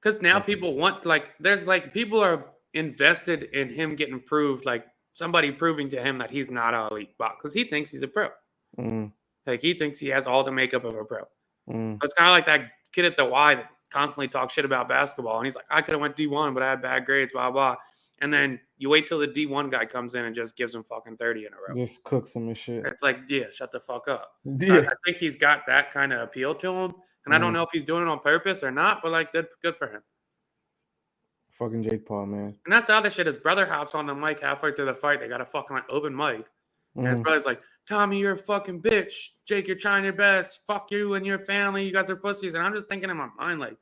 Because now people want, like, there's like, people are invested in him getting proved, like somebody proving to him that he's not an elite boxer because he thinks he's a pro. Like, he thinks he has all the makeup of a pro. It's kind of like that kid at the Y that constantly talks shit about basketball. And he's like, I could have went D1, but I had bad grades, blah, blah. And then you wait till the D1 guy comes in and just gives him fucking 30 in a row. Just cooks him and shit. It's like, yeah, shut the fuck up. Yeah. So I think he's got that kind of appeal to him. And I don't know if he's doing it on purpose or not, but like, good for him. Fucking Jake Paul, man. And that's the other shit. His brother hops on the mic halfway through the fight. They got a fucking like open mic. And his brother's like, Tommy, you're a fucking bitch. Jake, you're trying your best. Fuck you and your family. You guys are pussies. And I'm just thinking in my mind, like,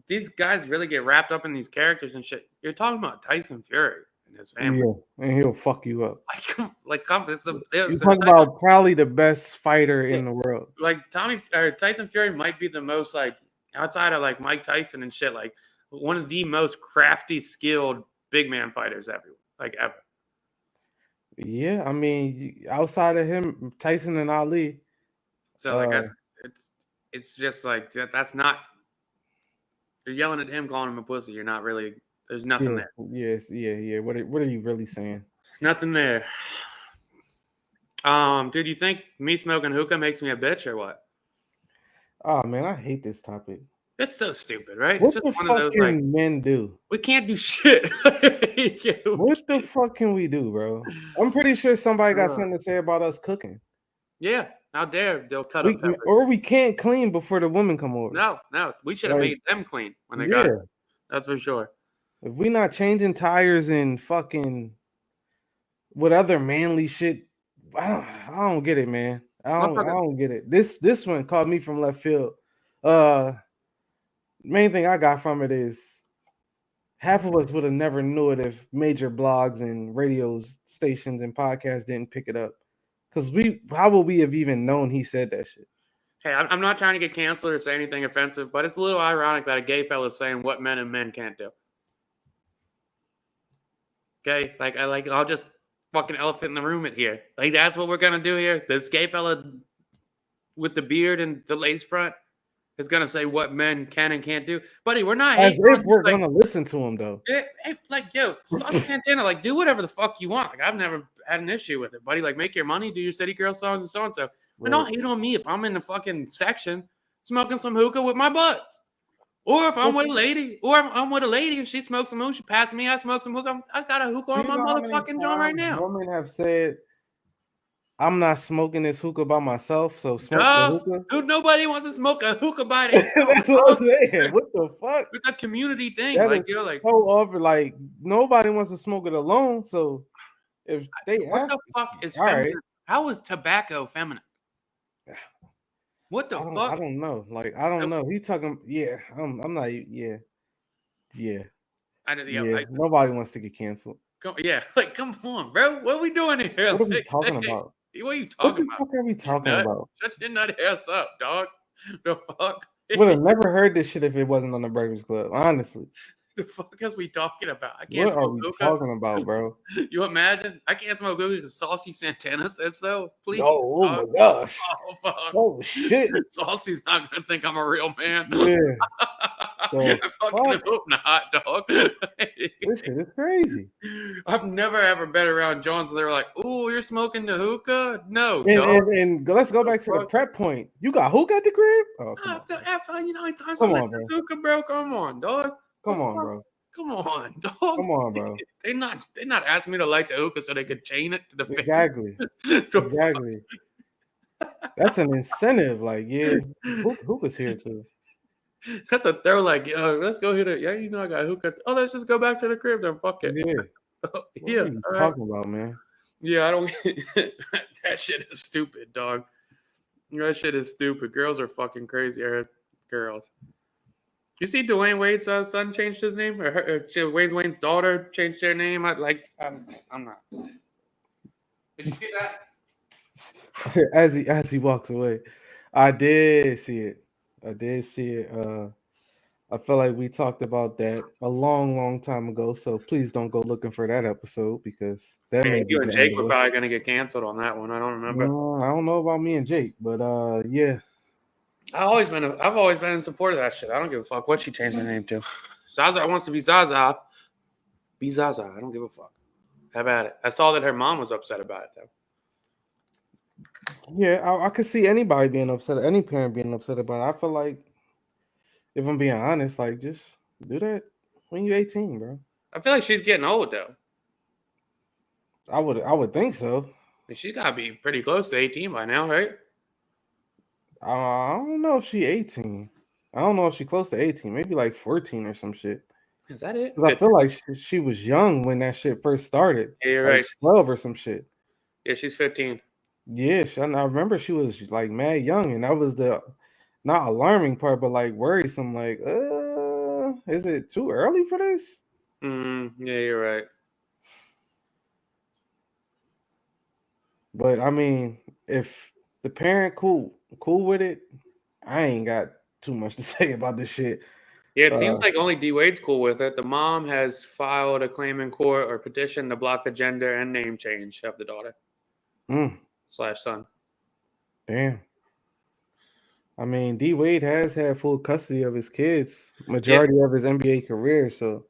these guys really get wrapped up in these characters and shit. You're talking about Tyson Fury and his family. Yeah, and he'll fuck you up. You're talking about probably the best fighter in the world. Like, Tyson Fury might be the most, like, outside of like Mike Tyson and shit, like one of the most crafty, skilled big man fighters everywhere, like ever. Yeah, I mean, outside of him, Tyson and Ali. So it's just like that's not. You're yelling at him, calling him a pussy. You're not really. There's nothing there. Yes, yeah. What are you really saying? Nothing there. Dude, you think me smoking hookah makes me a bitch or what? Oh man, I hate this topic. It's so stupid, right? What It's the just one fuck of those can like men do? we can't do shit. What the fuck can we do, bro? I'm pretty sure somebody got Uh. something to say about us cooking. Yeah, how dare they'll cut up peppers. Or we can't clean before the women come over. No, we should have Like, made them clean when they got it. That's for sure. If we not changing tires and fucking what other manly shit, I don't get it, man. I don't get it. This one caught me from left field. Main thing I got from it is half of us would have never knew it if major blogs and radio stations and podcasts didn't pick it up. Because how would we have even known he said that shit? Hey, I'm not trying to get canceled or say anything offensive, but it's a little ironic that a gay fella is saying what men and men can't do. Okay, I'll just fucking elephant in the room it here. Like that's what we're gonna do here. This gay fella with the beard and the lace front is gonna say what men can and can't do. Buddy, we're not As hating. if we're gonna listen to him though. Yo, Saucy Santana, like do whatever the fuck you want. Like I've never had an issue with it, buddy. Like make your money, do your city girl songs and so and so. But don't hate on me if I'm in the fucking section smoking some hookah with my buds. Or if I'm with a lady, and she smokes some hookah, she passed me, I smoke some hookah. I got a hookah on my motherfucking joint right now. Women have said, I'm not smoking this hookah by myself, so smoke the hookah. Dude, nobody wants to smoke a hookah by themselves. That's what I'm saying. What the fuck? It's a community thing. That like, is like so over. Like nobody wants to smoke it alone. So if they what the fuck is feminine? Right. How is tobacco feminine? What the fuck? I don't know. Like I don't know. He's talking. Yeah, I'm not. Yeah. Nobody wants to get canceled. Like come on, bro. What are we doing here? What are we talking about? What are you talking about? What the fuck are we talking about? Shut your nut ass up, dog. The fuck? Would have never heard this shit if it wasn't on the Breakfast Club. Honestly. The fuck is we talking about? I can't what are we talking about, bro? You imagine? I can't smoke hookah because Saucy Santana said so. Please. Oh my gosh. Oh fuck. Oh shit. Saucy's not gonna think I'm a real man. Yeah. I fucking hope not, dog. This shit is crazy. I've never ever been around Jones and they were like, "Ooh, you're smoking the hookah?" No. And let's go back to the prep point. You got hookah at the crib? Oh, you know, times come on, bro. Hookah, bro. Come on, dog. Come on, bro. Come on, dog. Come on, bro. They're not asking me to light the hookah so they could chain it to the face. Exactly. Exactly. That's an incentive. Like, yeah, hookah's here too. That's they're like, let's go hit it. Yeah, you know I got hookah. Oh, let's just go back to the crib then. Fuck it. Yeah. What are you talking about, man? Yeah, I don't. That shit is stupid, dog. That shit is stupid. Girls are fucking crazy. Girls. You see Dwayne Wade's son changed his name? Or Wayne's daughter changed their name? I'm not. Did you see that? As he walks away. I did see it. I feel like we talked about that a long time ago. So please don't go looking for that episode because that may be. You and Jake were probably gonna get canceled on that one. I don't remember. No, I don't know about me and Jake, but yeah. I've always been in support of that shit. I don't give a fuck what she changed her name to. Zaza wants to be Zaza. Be Zaza. I don't give a fuck. Have at it. I saw that her mom was upset about it though. Yeah, I could see anybody being upset, any parent being upset about it. I feel like, if I'm being honest, like just do that when you're 18, bro. I feel like she's getting old though. I would think so. She's gotta be pretty close to 18 by now, right? I don't know if she's 18. I don't know if she's close to 18. Maybe like 14 or some shit. Is that it? Because I feel like she was young when that shit first started. Yeah, you're like right. 12 or some shit. Yeah, she's 15. Yeah, I remember she was like mad young, and that was the not alarming part, but like worrisome. Like, is it too early for this? Yeah, you're right. But I mean, if the parent cool with it, I ain't got too much to say about this shit. Yeah, it seems like only D Wade's cool with it. The mom has filed a claim in court or petition to block the gender and name change of the daughter / son. Damn. I mean, D Wade has had full custody of his kids, majority of his NBA career. So,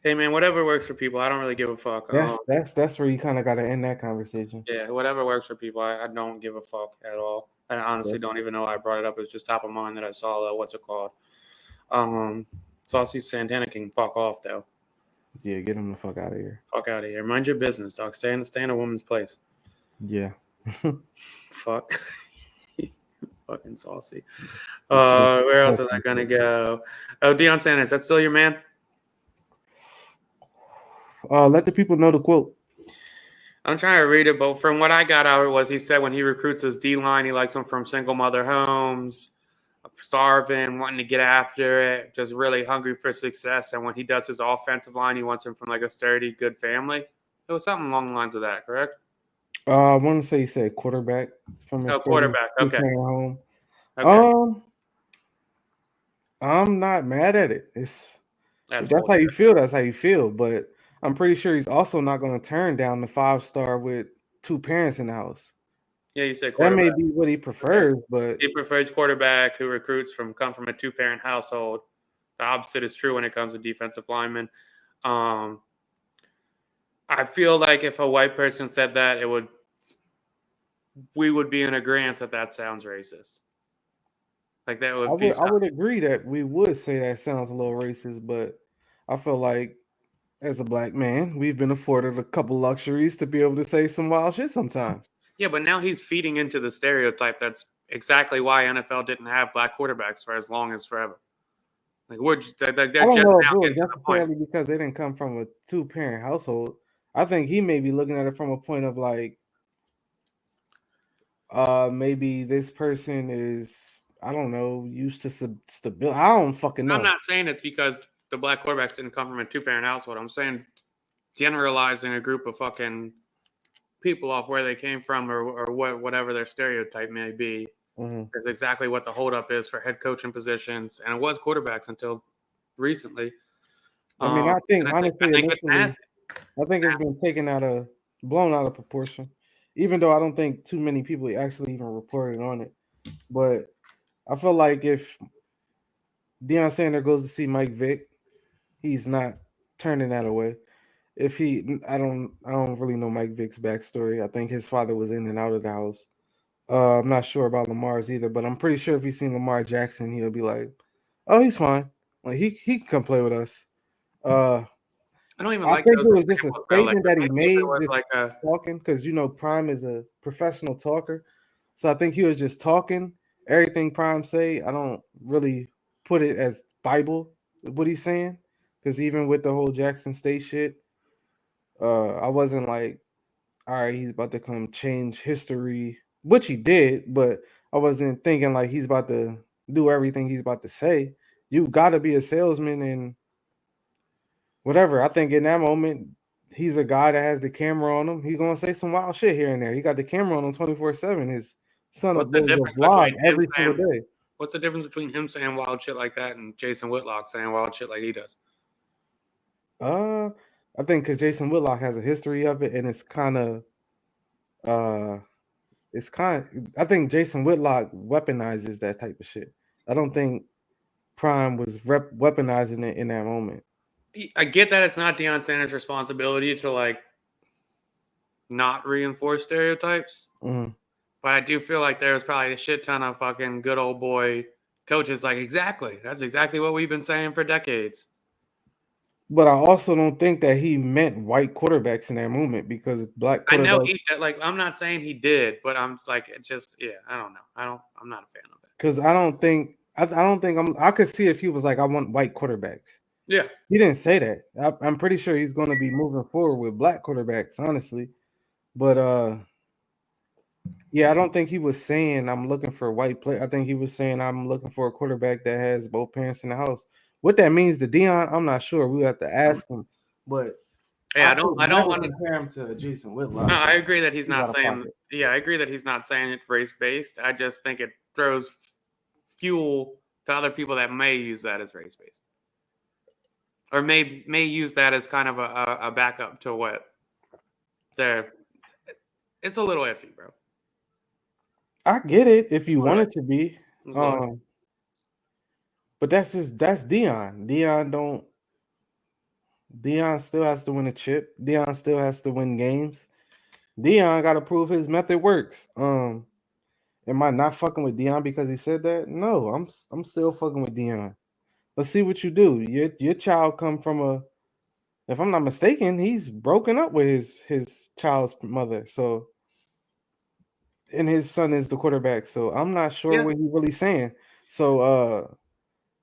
hey man, whatever works for people. I don't really give a fuck. That's where you kind of got to end that conversation. Yeah, whatever works for people. I don't give a fuck at all. I honestly don't even know why I brought it up. It was just top of mind that I saw what's it called? Saucy Santana can fuck off though. Yeah, get him the fuck out of here. Fuck out of here. Mind your business, dog. Stay in a woman's place. Yeah. Fuck. Fucking saucy. Where else was I gonna go? Oh, Deion Sanders. That's still your man? Let the people know the quote. I'm trying to read it, but from what I got out of it was he said when he recruits his D-line, he likes them from single mother homes, starving, wanting to get after it, just really hungry for success. And when he does his offensive line, he wants them from like a sturdy, good family. It was something along the lines of that, correct? I want to say he said quarterback from his quarterback. Okay. Home. Okay. I'm not mad at it. That's bullshit. how you feel. That's how you feel. But I'm pretty sure he's also not going to turn down the 5-star with 2 parents in the house. Yeah, you said that quarterback. may be what he prefers, but he prefers quarterback who come from a 2-parent household. The opposite is true when it comes to defensive linemen. I feel like if a white person said that, we would be in agreement that sounds racist. Like that would be. I would agree that we would say that sounds a little racist, but I feel like as a black man, we've been afforded a couple luxuries to be able to say some wild shit sometimes. Yeah, but now he's feeding into the stereotype. That's exactly why NFL didn't have black quarterbacks for as long as forever. Like they're I don't know if it was necessarily because they didn't come from a 2-parent household. I think he may be looking at it from a point of like, maybe this person is, I don't know, used to stability. I don't fucking know. I'm not saying it's because the black quarterbacks didn't come from a 2-parent household. I'm saying generalizing a group of fucking people off where they came from or whatever their stereotype may be is exactly what the holdup is for head coaching positions. And it was quarterbacks until recently. I mean, I think honestly, I think it's been blown out of proportion. Even though I don't think too many people actually even reported on it. But I feel like if Deion Sanders goes to see Mike Vick, he's not turning that away. I don't really know Mike Vick's backstory. I think his father was in and out of the house. I'm not sure about Lamar's either, but I'm pretty sure if he's seen Lamar Jackson, he'll be like, "Oh, he's fine. Like he can come play with us." I don't even I think it was just a statement that he made, just talking, because Prime is a professional talker. So I think he was just talking. Everything Prime say, I don't really put it as Bible, what he's saying. Because even with the whole Jackson State shit, I wasn't like, all right, he's about to come change history, which he did, but I wasn't thinking like he's about to do everything he's about to say. You got to be a salesman and whatever. I think in that moment, he's a guy that has the camera on him. He's going to say some wild shit here and there. He got the camera on him 24/7. His son will vlog every single day. What's the difference between him saying wild shit like that and Jason Whitlock saying wild shit like he does? I think because Jason Whitlock has a history of it, and I think Jason Whitlock weaponizes that type of shit. I don't think Prime was weaponizing it in that moment. I get that it's not Deion Sanders' responsibility to like not reinforce stereotypes, but I do feel like there's probably a shit ton of fucking good old boy coaches like, that's exactly what we've been saying for decades. But I also don't think that he meant white quarterbacks in that moment because black quarterbacks. I know I'm not saying he did, but I'm like, I don't know. I'm not a fan of it. Because I could see if he was like, I want white quarterbacks. Yeah. He didn't say that. I'm pretty sure he's going to be moving forward with black quarterbacks, honestly. But yeah, I don't think he was saying I'm looking for a white player. I think he was saying I'm looking for a quarterback that has both parents in the house. What that means to Deion, I'm not sure. We have to ask him. But yeah, I don't want to compare him to Jason Whitlock. No, I agree that he's not saying. Yeah, I agree that he's not saying it's race based. I just think it throws fuel to other people that may use that as race based, or may use that as kind of a backup to what they're. It's a little iffy, bro. I get it if you want Right. it to be. It's a little- But that's Deion. Deion still has to win a chip. Deion still has to win games. Deion got to prove his method works. Am I not fucking with Deion because he said that? No, I'm still fucking with Deion. Let's see what you do. Your child come from a, if I'm not mistaken, he's broken up with his child's mother. So, and his son is the quarterback. So I'm not sure what he's really saying. So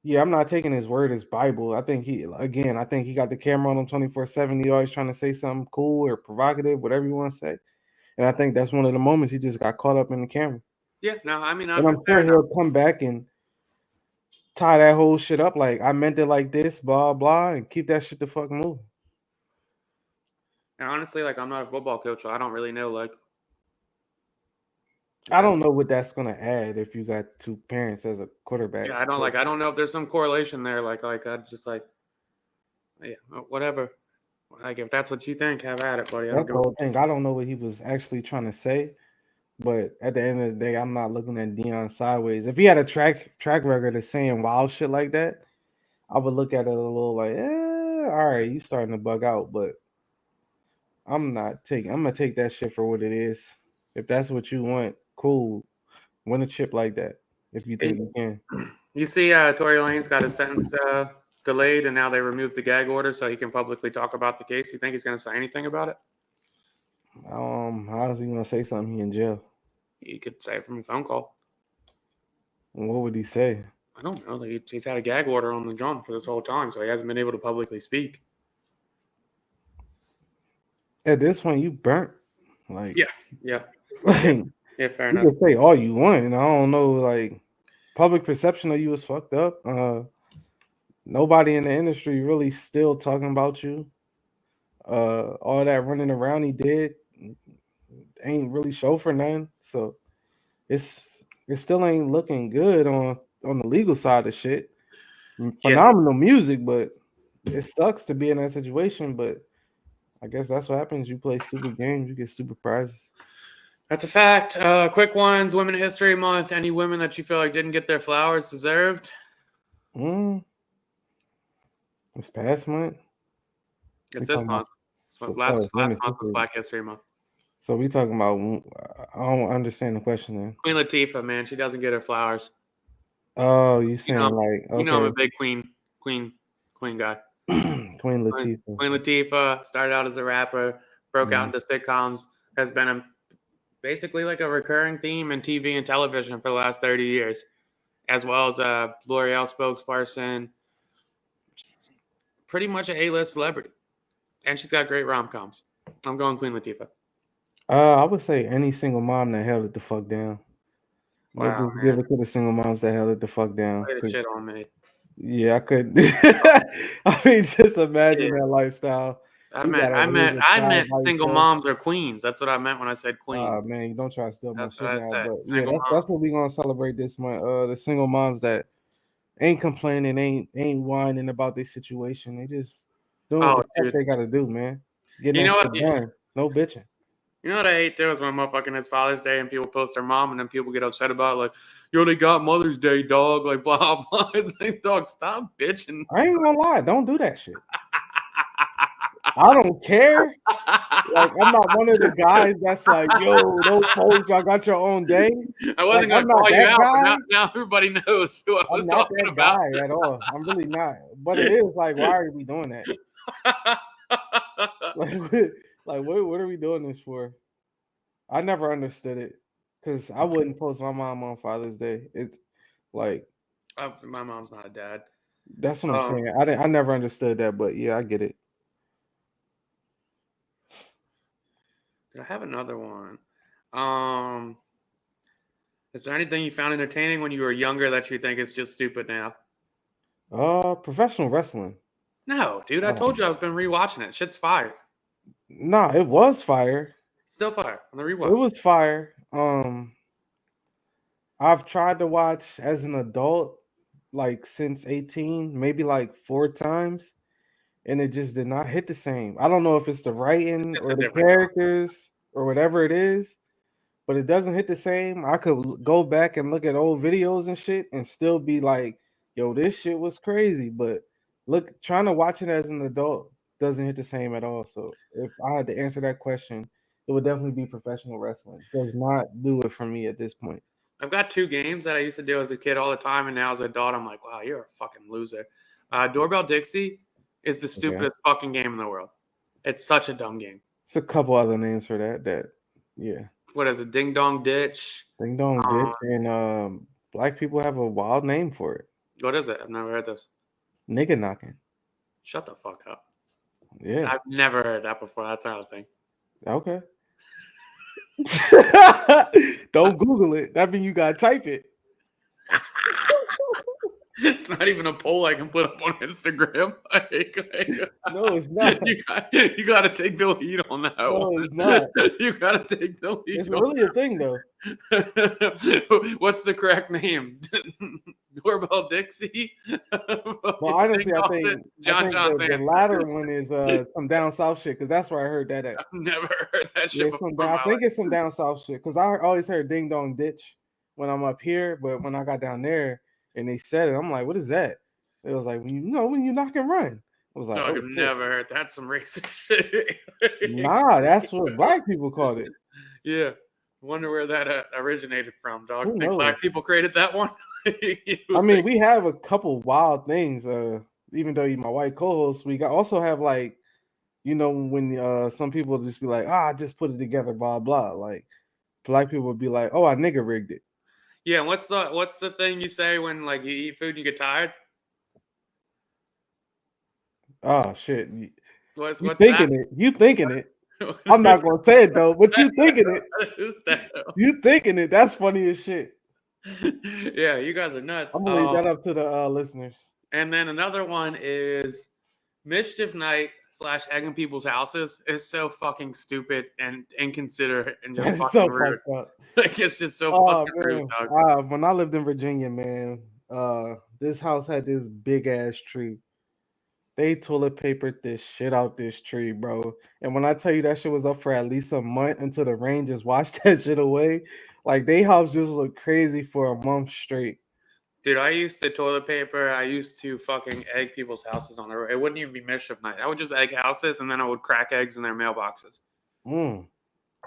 yeah, I'm not taking his word as Bible. I think he got the camera on him 24/7. He always trying to say something cool or provocative, whatever you want to say. And I think that's one of the moments he just got caught up in the camera. Yeah, no, I mean, And I'm sure he'll come back and tie that whole shit up like I meant it like this, blah blah, and keep that shit the fuck moving. And honestly, like I'm not a football coach, so I don't really know. Like, I don't know what that's gonna add if you got two parents as a quarterback. yeah, I don't know if there's some correlation there. Like I just like, yeah, whatever. Like if that's what you think, have at it, buddy. That's the whole thing. I don't know what he was actually trying to say, but at the end of the day, I'm not looking at Deion sideways. If he had a track record of saying wild shit like that, I would look at it a little like, all right, you starting to bug out, but I'm gonna take that shit for what it is. If that's what you want, cool. Win a chip like that if you think you can. You see, Tory Lane's got his sentence delayed, and now they removed the gag order so he can publicly talk about the case. You think he's going to say anything about it? How is he gonna say something? He in jail. He could say it from a phone call. What would he say? I don't know. He's had a gag order on the John for this whole time, so he hasn't been able to publicly speak. At this point, you burnt. Like yeah, like, yeah, fair you enough. can say all you want, and I don't know, like public perception of you is fucked up. Nobody in the industry really still talking about you. All that running around he did ain't really show for nothing. So it still ain't looking good on the legal side of shit. Phenomenal music, but it sucks to be in that situation. But I guess that's what happens. You play stupid games, you get stupid prizes. That's a fact. Quick ones. Women History Month. Any women that you feel like didn't get their flowers deserved? It's past month. It's this month. Last month was Black History Month. So we talking about? I don't understand the question then. Queen Latifah, man, she doesn't get her flowers. Oh, you saying like? Okay. You know I'm a big Queen guy. Queen Latifah. Queen Latifah started out as a rapper, broke out into sitcoms, has been basically like a recurring theme in TV and television for the last 30 years, as well as a L'Oreal spokesperson. Pretty much an A-list celebrity. And she's got great rom-coms. I'm going Queen Latifah. I would say any single mom that held it the fuck down. Wow, just give it to the single moms that held it the fuck down. Way to shit on me. Yeah, I could. I mean, just imagine that lifestyle. I meant single moms or queens. That's what I meant when I said queens. Man, you don't try to steal my shit now. But yeah, that's what we're gonna celebrate this month. The single moms that ain't complaining, ain't whining about this situation. They just doing what they gotta do, man. Getting that shit done. No bitching. You know what I hate too is when motherfucking it's Father's Day and people post their mom and then people get upset about it, like, yo, they got Mother's Day, dog. Like, blah, blah. It's like, dog, stop bitching. I ain't gonna lie. Don't do that shit. I don't care. Like, I'm not one of the guys that's like, yo, don't post. Y'all got your own day. I wasn't going to call you out, but now everybody knows who I was talking about. I'm not that guy at all. I'm really not. But it is like, why are we doing that? Like, what are we doing this for? I never understood it because I wouldn't post my mom on Father's Day. It's like my mom's not a dad. That's what I'm saying. I never understood that, but yeah, I get it. Did I have another one? Is there anything you found entertaining when you were younger that you think is just stupid now? Professional wrestling. No, dude. I told you I've been rewatching it. Shit's fire. Nah, it was fire. Still fire on the rewatch. It was fire. I've tried to watch as an adult, like since 18, maybe like 4 times, and it just did not hit the same. I don't know if it's the writing It's or a the different characters or whatever it is, but it doesn't hit the same. I could go back and look at old videos and shit and still be like, yo, this shit was crazy. But look, trying to watch it as an adult doesn't hit the same at all. So if I had to answer that question, it would definitely be professional wrestling. Does not do it for me at this point. I've got 2 games that I used to do as a kid all the time, and now as an adult, I'm like, wow, you're a fucking loser. Doorbell Dixie is the stupidest fucking game in the world. It's such a dumb game. It's a couple other names for that. Yeah. What is it? Ding Dong Ditch. Ding Dong Ditch, and black people have a wild name for it. What is it? I've never heard this. Nigga knocking. Shut the fuck up. Yeah. I've never heard that before. That's not a thing. Okay. Don't Google it. That means you gotta type it. It's not even a poll I can put up on Instagram. No, it's not. You got to take the lead on that No, one. it's not. You got to take the lead. It's really a thing, though. What's the correct name? Doorbell Dixie? Well, honestly, I think the latter one is some down south shit, because that's where I heard that at. I've never heard that shit before. I think it's some down south shit, because I always heard Ding Dong Ditch when I'm up here, but when I got down there and they said it, I'm like, what is that? It was like, when you knock and run. I was like, I've never heard that. Some racist shit. Nah, that's what black people called it. Yeah. Wonder where that originated from, dog. Who Think knows? black people created that one? I mean, we have a couple wild things. Even though you're my white co-host, we also have, like, when some people just be like, I just put it together, blah blah. Like, black people would be like, oh, I nigga rigged it. Yeah, what's the thing you say when, like, you eat food and you get tired? Oh shit! What's thinking that? it? You thinking it? I'm not gonna say it though, but you thinking it? You thinking it? That's funny as shit. Yeah, you guys are nuts. I'm gonna leave that up to the listeners. And then another one is Mischief Night / egging people's houses is so fucking stupid and inconsiderate and just fucking so rude. fucked up. Like, it's just so fucking rude, dog. When I lived in Virginia, man, this house had this big ass tree. They toilet papered this shit out this tree, bro. And when I tell you that shit was up for at least a month until the rain just washed that shit away, like, they house just looked crazy for a month straight. Dude, I used to toilet paper. I used to fucking egg people's houses on the road. It wouldn't even be Mischief Night. I would just egg houses, and then I would crack eggs in their mailboxes. I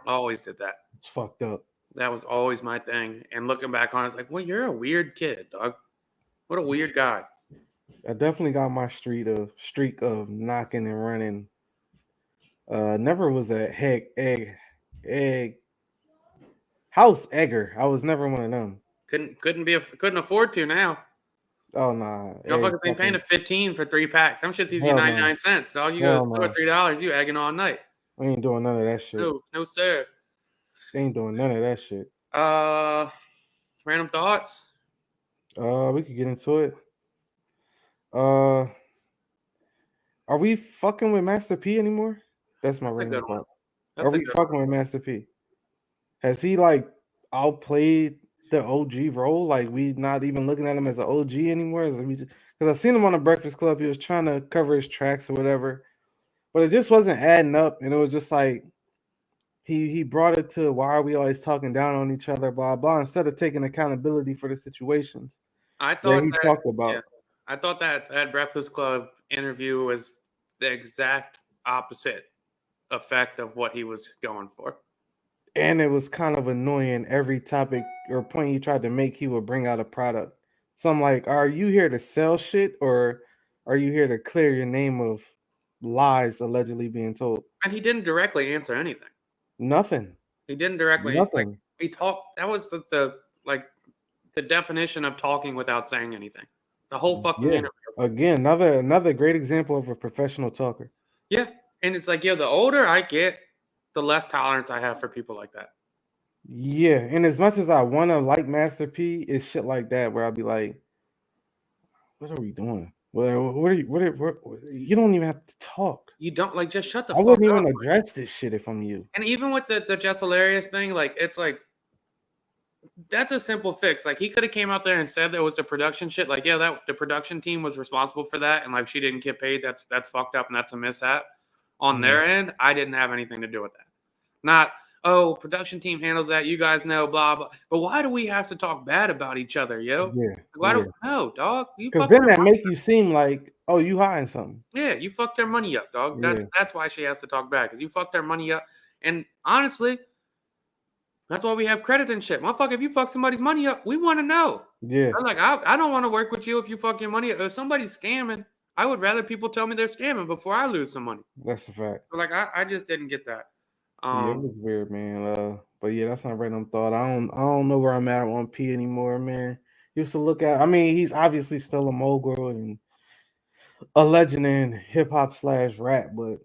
always did that. It's fucked up. That was always my thing. And looking back on it, it's like, well, you're a weird kid, dog. What a weird guy. I definitely got my streak of knocking and running. Never was a egg house egger. I was never one of them. Couldn't afford to now. Oh nah. Y'all fucking been paying a 15 for 3 packs. Some shit's even 99 cents, dog. You go to $3, you egging all night. We ain't doing none of that shit. No, sir. They ain't doing none of that shit. Random thoughts. We could get into it. Are we fucking with Master P anymore? That's my random thought. Are we fucking with Master P? Has he, like, outplayed the OG role? Like, we not even looking at him as an OG anymore? Because I seen him on the Breakfast Club. He was trying to cover his tracks or whatever, but it just wasn't adding up. And it was just like he brought it to, why are we always talking down on each other, blah blah, instead of taking accountability for the situations I thought he talked about. Yeah, I thought that Breakfast Club interview was the exact opposite effect of what he was going for. And it was kind of annoying. Every topic or point he tried to make, he would bring out a product. So I'm like, are you here to sell shit, or are you here to clear your name of lies allegedly being told? And he didn't directly answer anything. Nothing. He didn't directly. Nothing. Like, he talked. That was the definition of talking without saying anything. The whole fucking interview. Again, another great example of a professional talker. Yeah, and it's like, the older I get, the less tolerance I have for people like that. Yeah, and as much as I want to like Master P, it's shit like that where I'll be like, what are we doing? What you don't even have to talk. You don't, like, just shut the fuck up. I wouldn't even address this shit if I'm you. And even with the Just Hilarious thing, like, it's like, that's a simple fix. Like he could have came out there and said that it was the production shit. Like, yeah, that the production team was responsible for that, and like she didn't get paid. That's fucked up, and that's a mishap on their end. I didn't have anything to do with that. Not, oh, production team handles that. You guys know, blah blah. But why do we have to talk bad about each other, yo? Yeah. Why do no, dog? Because then that make you seem like, oh, you hiding something. Yeah, you fucked their money up, dog. Yeah. That's why she has to talk bad, because you fucked their money up. And honestly, that's why we have credit and shit. Motherfucker, if you fuck somebody's money up, we want to know. Yeah. I'm like, I don't want to work with you if you fuck your money up. If somebody's scamming, I would rather people tell me they're scamming before I lose some money. That's a fact. So like, I just didn't get that. Yeah, it was weird, man. But yeah, that's not random thought. I don't know where I'm at 1P anymore, man. Used to look at. I mean, he's obviously still a mogul and a legend in hip hop / rap, but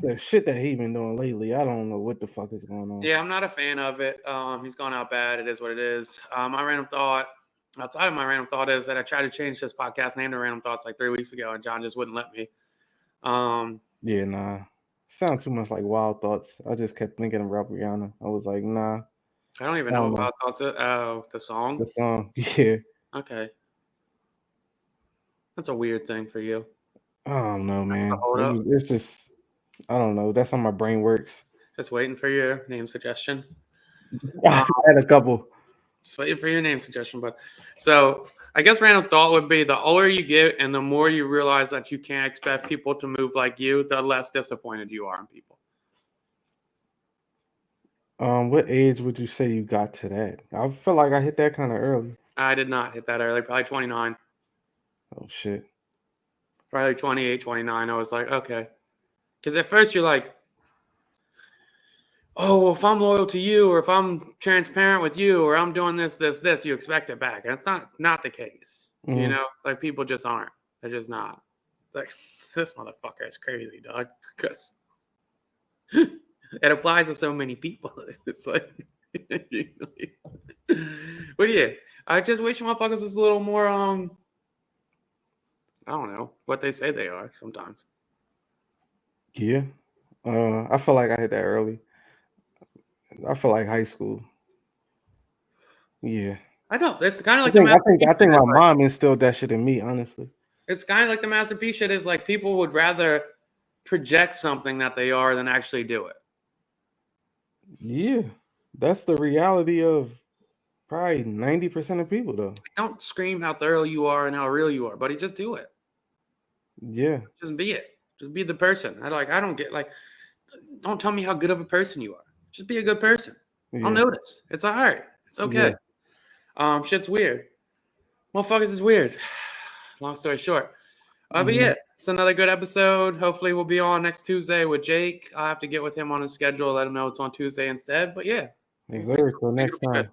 the shit that he been doing lately, I don't know what the fuck is going on. Yeah, I'm not a fan of it. He's gone out bad. It is what it is. My random thought, outside of my random thought, is that I tried to change this podcast name to Random Thoughts like 3 weeks ago, and John just wouldn't let me. Yeah, nah. Sound too much like Wild Thoughts. I just kept thinking about Rihanna. I was like, nah. I don't even know what Wild Thoughts is. Oh, the song? The song, yeah. Okay. That's a weird thing for you. I don't know, man. It's just, I don't know. That's how my brain works. Just waiting for your name suggestion. I had a couple. Just waiting for your name suggestion, but so I guess random thought would be the older you get and the more you realize that you can't expect people to move like you, the less disappointed you are in people. What age would you say you got to that? I feel like I hit that kind of early. I did not hit that early, probably 29. Oh shit. Probably 28, 29. I was like, okay. Because at first you're like, oh, well, if I'm loyal to you or if I'm transparent with you or I'm doing this, you expect it back. And it's not the case. Mm-hmm. You know, like people just aren't. They're just not. Like this motherfucker is crazy, dog. Because it applies to so many people. It's like, but yeah, I just wish motherfuckers was a little more, I don't know what they say they are sometimes. Yeah. I feel like I hit that early. I feel like high school. Yeah. I know. It's kind of like I think my mom instilled that shit in me, honestly. It's kind of like the Master P shit is like people would rather project something that they are than actually do it. Yeah. That's the reality of probably 90% of people, though. Don't scream how thorough you are and how real you are, buddy. Just do it. Yeah. Just be it. Just be the person. I don't get like, don't tell me how good of a person you are. Just be a good person. Yeah. I'll notice. It's all right. It's okay. Yeah. Shit's weird. Motherfuckers is weird. Long story short. But yeah, it's another good episode. Hopefully we'll be on next Tuesday with Jake. I'll have to get with him on his schedule, let him know it's on Tuesday instead. But yeah. Exactly. Till next time.